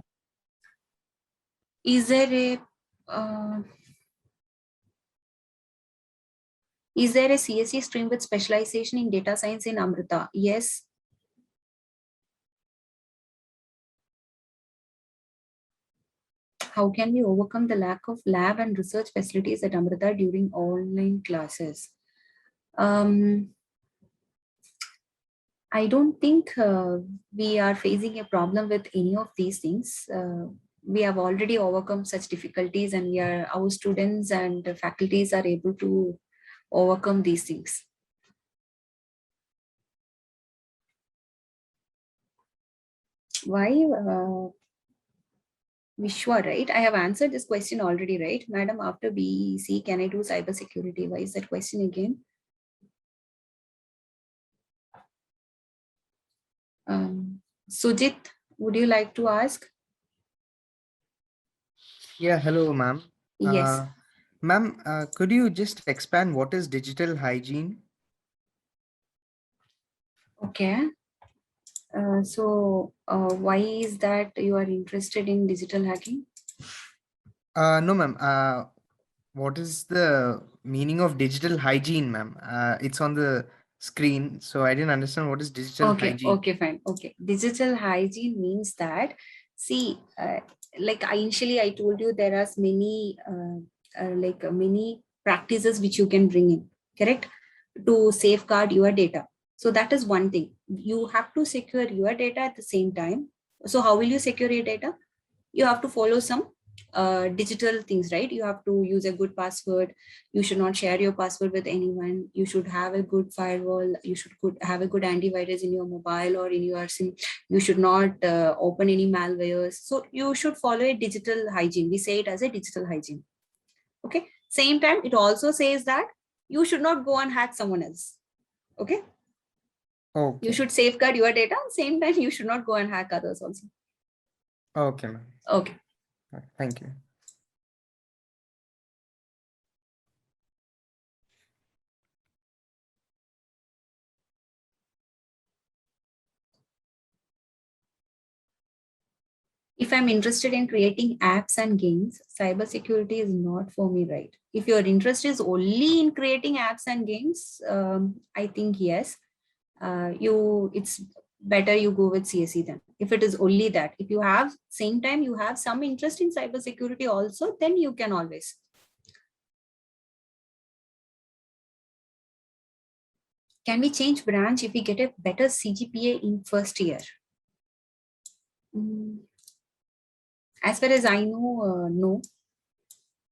Is there a CSE stream with specialization in data science in Amrita? Yes. How can we overcome the lack of lab and research facilities at Amrita during online classes? I don't think we are facing a problem with any of these things. We have already overcome such difficulties, and our students and faculties are able to overcome these things. Why? Vishwa, right? I have answered this question already, right? Madam, after BEC, can I do cybersecurity? Why is that question again? Sujit, would you like to ask? Yeah, hello, ma'am. Yes. Ma'am, could you just expand what is digital hygiene? Okay. Why is that you are interested in digital hacking? No, ma'am. What is the meaning of digital hygiene, ma'am? It's on the screen, so I didn't understand what is digital hygiene. Okay, fine. Okay. Digital hygiene means that, see, like initially I told you there are many, many practices which you can bring in, correct? To safeguard your data. So that is one thing. You have to secure your data at the same time. So how will you secure your data? You have to follow some digital things, right? You have to use a good password. You should not share your password with anyone. You should have a good firewall. You should have a good antivirus in your mobile or in your SIM. You should not open any malwares. So you should follow a digital hygiene. We say it as a digital hygiene. Okay. Same time, it also says that you should not go and hack someone else. Okay. Okay. You should safeguard your data. Same time, you should not go and hack others also. Okay, ma'am. Okay. Thank you. If I'm interested in creating apps and games, cybersecurity is not for me, right? If your interest is only in creating apps and games, I think yes, it's better you go with CSE then. If it is only that, if you have same time you have some interest in cybersecurity also, then you can always. Can we change branch if we get a better Cgpa in first year? As far as I know, no.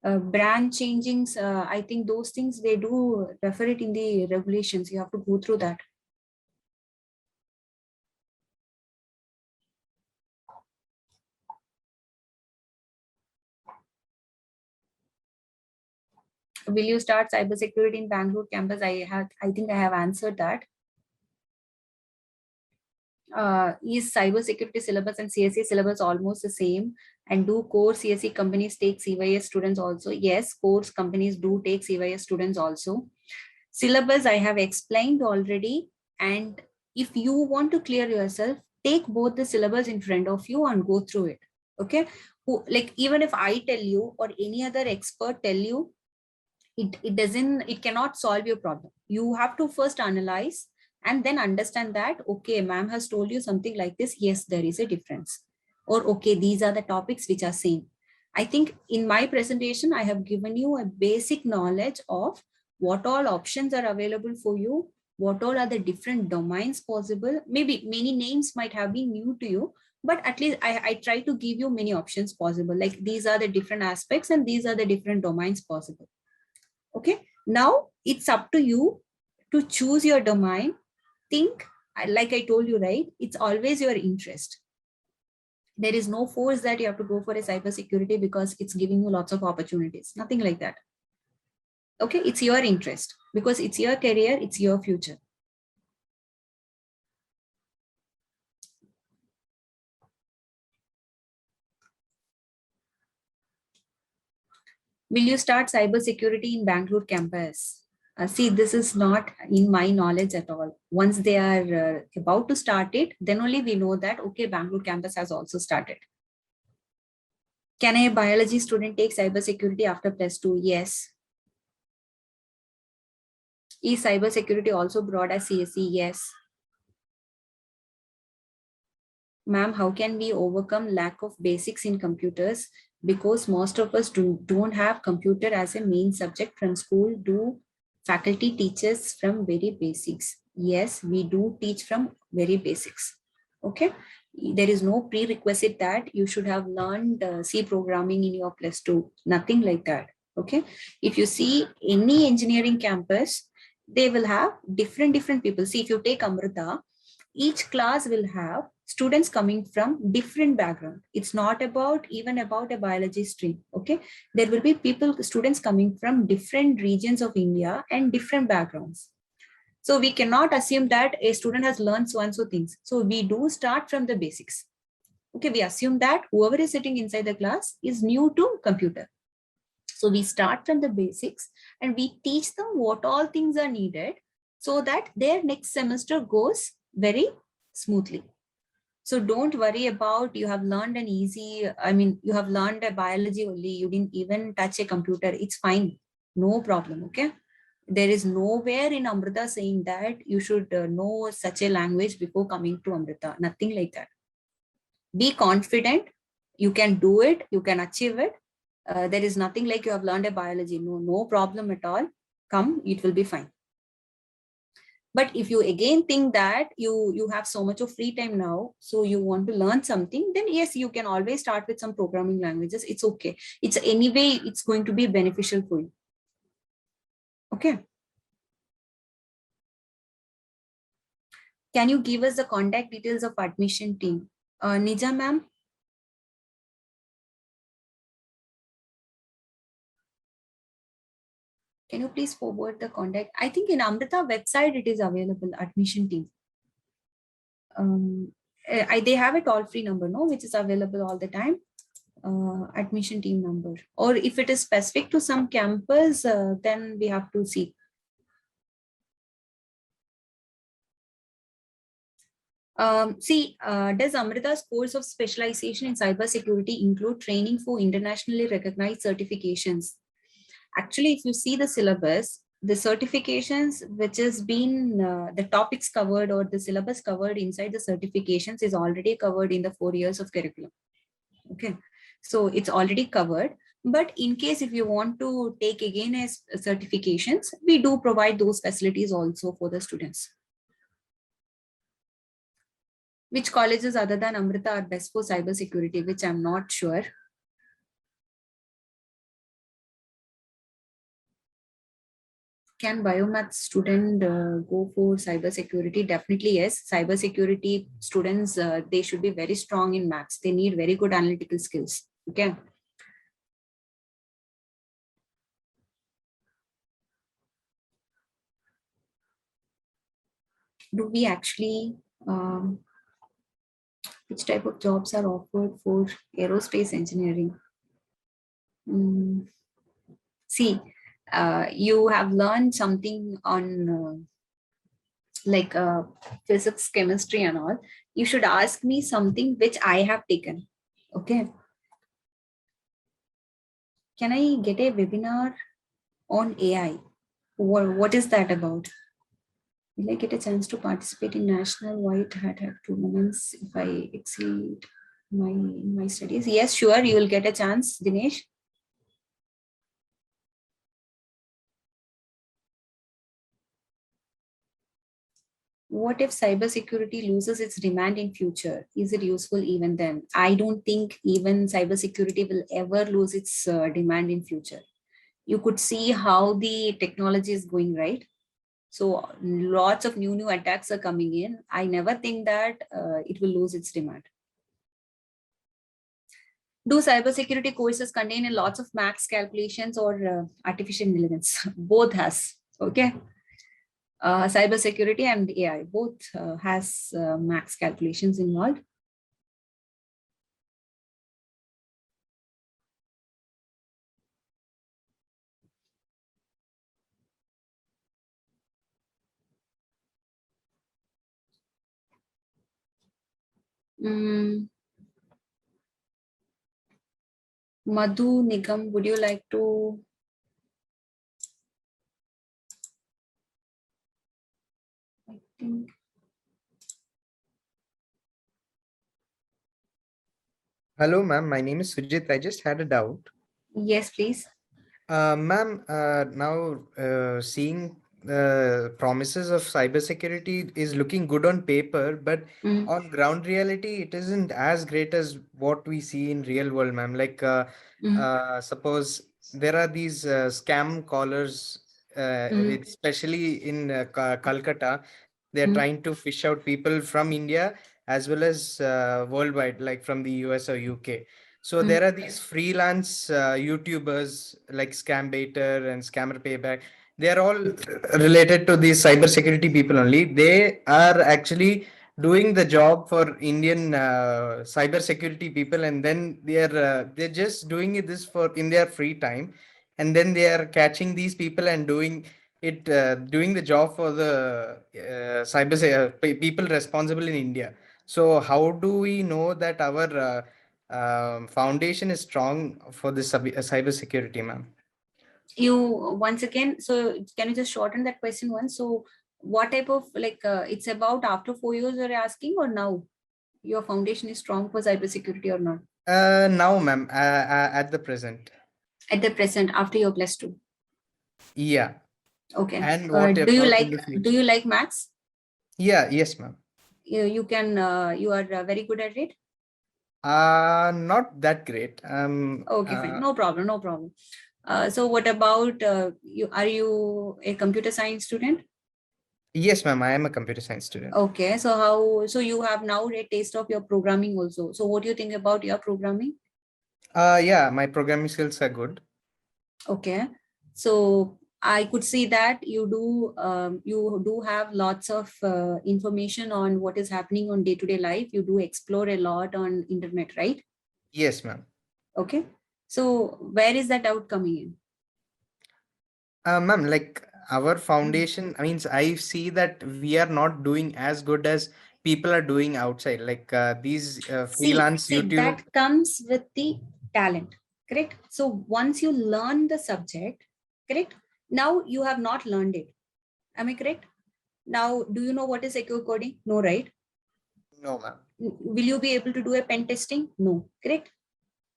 Branch changings, I think those things, they do refer it in the regulations. You have to go through that. Will you start cybersecurity in Bangalore campus? I think I have answered that. Is cybersecurity syllabus and CSE syllabus almost the same? And do core CSE companies take CYS students also? Yes, core companies do take CYS students also. Syllabus I have explained already. And if you want to clear yourself, take both the syllabus in front of you and go through it. Okay. Like even if I tell you or any other expert tell you, it cannot solve your problem. You have to first analyze and then understand that, okay, ma'am has told you something like this. Yes, there is a difference. Or, okay, these are the topics which are same. I think in my presentation, I have given you a basic knowledge of what all options are available for you, what all are the different domains possible. Maybe many names might have been new to you, but at least I try to give you many options possible. Like these are the different aspects and these are the different domains possible. Okay, now it's up to you to choose your domain. Think, like I told you, right? It's always your interest. There is no force that you have to go for a cybersecurity because it's giving you lots of opportunities. Nothing like that. Okay, it's your interest because it's your career, it's your future. Will you start cybersecurity in Bangalore campus? See, this is not in my knowledge at all. Once they are about to start it, then only we know that, okay, Bangalore campus has also started. Can a biology student take cybersecurity after +2? Yes. Is cybersecurity also broad as CSE? Yes. Ma'am, how can we overcome lack of basics in computers? Because most of us don't have computer as a main subject from school. Do faculty teachers from very basics? Yes, we do teach from very basics. Okay. There is no prerequisite that you should have learned C programming in your +2. Nothing like that. Okay. If you see any engineering campus, they will have different people. See, if you take Amrita, each class will have students coming from different background. It's not even about a biology stream. Okay. There will be students coming from different regions of India and different backgrounds. So we cannot assume that a student has learned so and so things. So we do start from the basics. Okay. We assume that whoever is sitting inside the class is new to computer. So we start from the basics and we teach them what all things are needed so that their next semester goes very smoothly. So don't worry about you have learned you have learned a biology only, you didn't even touch a computer. It's fine. No problem. Okay. There is nowhere in Amrita saying that you should know such a language before coming to Amrita. Nothing like that. Be confident. You can do it. You can achieve it. There is nothing like you have learned a biology. No problem at all. Come, it will be fine. But if you again think that you have so much of free time now, so you want to learn something, then yes, you can always start with some programming languages. It's okay. It's anyway, it's going to be beneficial for you. Okay. Can you give us the contact details of admission team? Nija ma'am? Can you please forward the contact? I think in Amrita website, it is available, admission team. They have a toll-free number, no, which is available all the time. Admission team number, or if it is specific to some campus, then we have to see. Does Amrita's course of specialization in cybersecurity include training for internationally recognized certifications? Actually, if you see the syllabus, the certifications which has been the topics covered or the syllabus covered inside the certifications is already covered in the 4 years of curriculum. Okay, so it's already covered. But in case if you want to take again as certifications, we do provide those facilities also for the students. Which colleges other than Amrita are best for cybersecurity, which I'm not sure. Can biomath student go for cybersecurity? Definitely yes. Cybersecurity students, they should be very strong in maths. They need very good analytical skills. Okay. Do we actually, which type of jobs are offered for aerospace engineering? See, you have learned something on physics, chemistry and all. You should ask me something which I have taken. Okay. Can I get a webinar on AI? What is that about? Will I get a chance to participate in national white hat tournaments if I exceed my studies? Yes, sure. You will get a chance, Dinesh. What if cybersecurity loses its demand in future? Is it useful even then? I don't think even cybersecurity will ever lose its demand in future. You could see how the technology is going, right? So lots of new attacks are coming in. I never think that it will lose its demand. Do cybersecurity courses contain a lots of max calculations or artificial intelligence? Both has, okay? Cybersecurity and AI, both has max calculations involved. Madhu Nigam, would you like to? I think. Hello, ma'am. My name is Sujit. I just had a doubt. Yes, please. Ma'am, now seeing the promises of cybersecurity is looking good on paper, but on ground reality, it isn't as great as what we see in real world, ma'am. Like, suppose there are these scam callers, especially in Calcutta. They're trying to fish out people from India as well as worldwide, like from the US or UK. So there are these freelance YouTubers like Scambaiter and Scammer Payback. They are all related to these cybersecurity people only. They are actually doing the job for Indian cybersecurity people, and then they're just doing this for in their free time, and then they are catching these people and doing the job for the people responsible in India. So how do we know that our foundation is strong for this cyber security, ma'am? You once again, so can you just shorten that question once? So what type of it's about after 4 years you're asking, or now your foundation is strong for cybersecurity or not? Now, ma'am, at the present. At the present, after your +2. Yeah. Okay. And what do you like maths? Yeah, yes, ma'am. You can you are very good at it? Not that great. Okay, fine. No problem. So what about you? Are you a computer science student? Yes, ma'am. I am a computer science student. Okay. So you have now a taste of your programming also. So what do you think about your programming? Yeah, my programming skills are good. Okay. So I could see that you do have lots of information on what is happening on day-to-day life. You do explore a lot on internet, right? Yes, ma'am. Okay. So where is that out coming in? Ma'am, like our foundation, I mean, I see that we are not doing as good as people are doing outside. Like these freelance See, YouTube. that comes with the talent, correct? So once you learn the subject, correct? Now you have not learned it. Am I correct? Now, do you know what is secure coding? No, right? No, ma'am. Will you be able to do a pen testing? No, correct?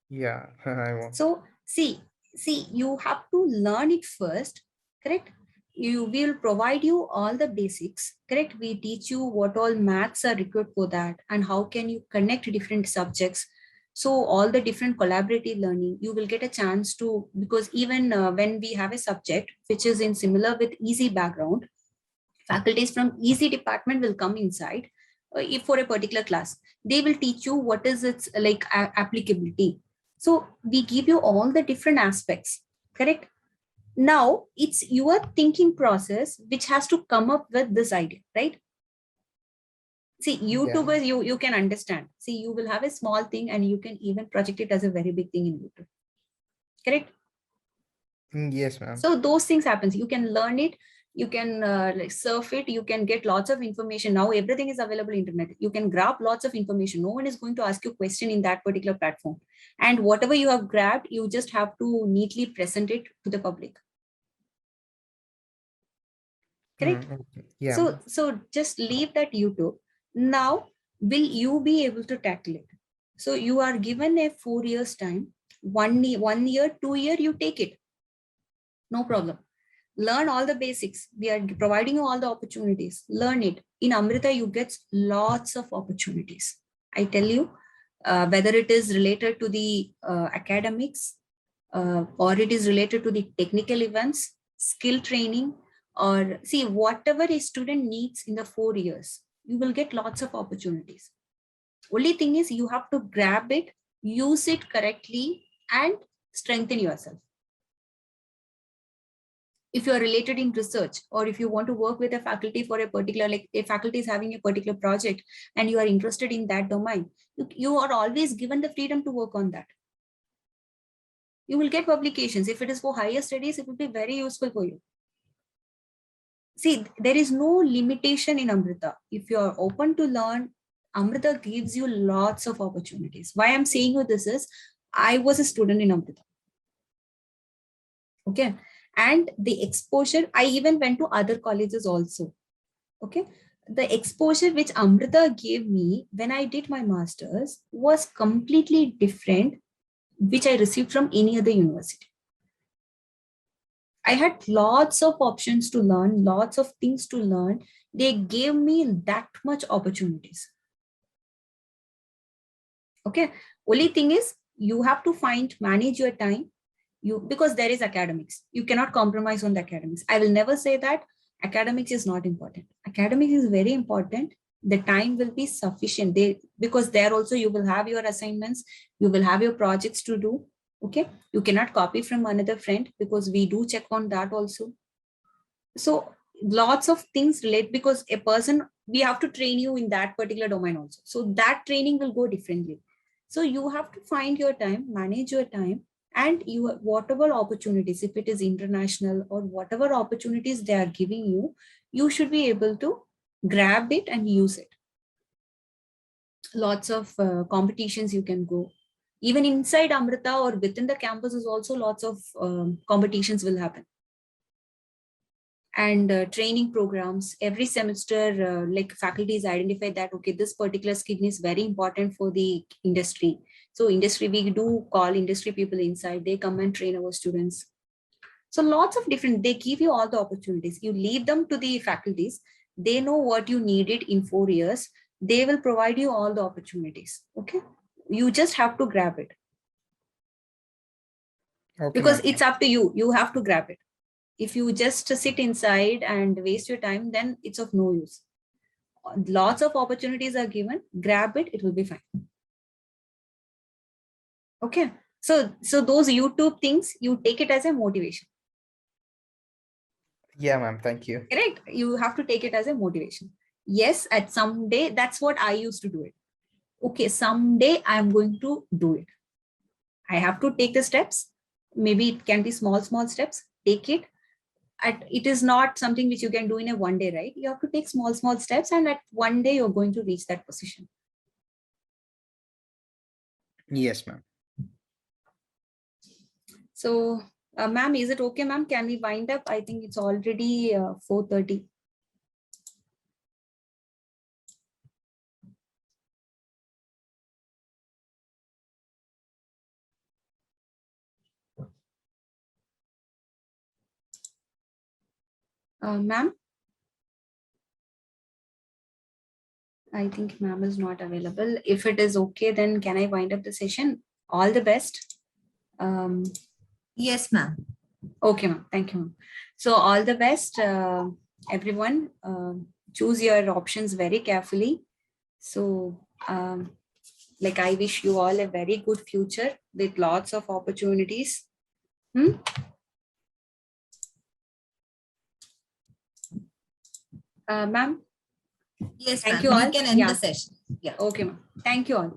Yeah, I won't. So see, you have to learn it first, correct? We will provide you all the basics, correct? We teach you what all maths are required for that and how can you connect different subjects. So all the different collaborative learning, you will get a chance to, because even when we have a subject which is in similar with easy background, faculties from easy department will come inside if for a particular class. They will teach you what is its like applicability. So we give you all the different aspects, correct? Now it's your thinking process which has to come up with this idea, right? See, YouTubers, you can understand. See, you will have a small thing and you can even project it as a very big thing in YouTube. Correct? Yes, ma'am. So those things happens. You can learn it. You can like surf it. You can get lots of information. Now everything is available internet. You can grab lots of information. No one is going to ask you a question in that particular platform. And whatever you have grabbed, you just have to neatly present it to the public. Correct? Okay. Yeah. So just leave that YouTube. Now, will you be able to tackle it? So you are given a 4 years time, 1 year, 2 year, you take it. No problem. Learn all the basics. We are providing you all the opportunities. Learn it. In Amrita, you get lots of opportunities. I tell you, whether it is related to the academics or it is related to the technical events, skill training, or see whatever a student needs in the 4 years, you will get lots of opportunities. Only thing is you have to grab it, use it correctly, and strengthen yourself. If you are related in research, or if you want to work with a faculty for a particular, like a faculty is having a particular project and you are interested in that domain, you are always given the freedom to work on that. You will get publications. If it is for higher studies, it will be very useful for you. See, there is no limitation in Amrita. If you are open to learn, Amrita gives you lots of opportunities. Why I'm saying you this is, I was a student in Amrita. Okay. And the exposure, I even went to other colleges also. Okay. The exposure which Amrita gave me when I did my master's was completely different, which I received from any other university. I had lots of options to learn, lots of things to learn. They gave me that much opportunities. Okay. Only thing is you have to manage your time. Because there is academics, you cannot compromise on the academics. I will never say that academics is not important. Academics is very important. The time will be sufficient because there also you will have your assignments, you will have your projects to do. Okay, you cannot copy from another friend because we do check on that also. So lots of things relate, because a person, we have to train you in that particular domain also. So that training will go differently. So you have to find your time, manage your time, and you whatever opportunities, if it is international or whatever opportunities they are giving you, you should be able to grab it and use it. Lots of competitions you can go. Even inside Amrita or within the campus is also lots of competitions will happen. And training programs every semester, like faculties identify that, okay, this particular skill is very important for the industry. So industry, we do call industry people inside, they come and train our students. So lots of different, they give you all the opportunities. You leave them to the faculties. They know what you needed in 4 years. They will provide you all the opportunities. Okay. You just have to grab it. Okay, because it's up to you. You have to grab it. If you just sit inside and waste your time, then it's of no use. Lots of opportunities are given. Grab it. It will be fine. Okay. So those YouTube things, you take it as a motivation. Yeah, ma'am. Thank you. Correct? You have to take it as a motivation. Yes, at some day, that's what I used to do it. Okay, someday I'm going to do it. I have to take the steps. Maybe it can be small steps. Take it. It is not something which you can do in a one day, right? You have to take small steps, and at one day you're going to reach that position. Yes, ma'am. So, ma'am, is it okay, ma'am? Can we wind up? I think it's already 4:30. Ma'am? I think ma'am is not available. If it is okay, then can I wind up the session? All the best. Yes, ma'am. Okay, ma'am. Thank you, ma'am. So all the best, everyone. Choose your options very carefully. So, like I wish you all a very good future with lots of opportunities. Ma'am? Yes, Thank ma'am. you all. You can end Yeah. the session. Yeah. Okay, ma'am. Thank you all.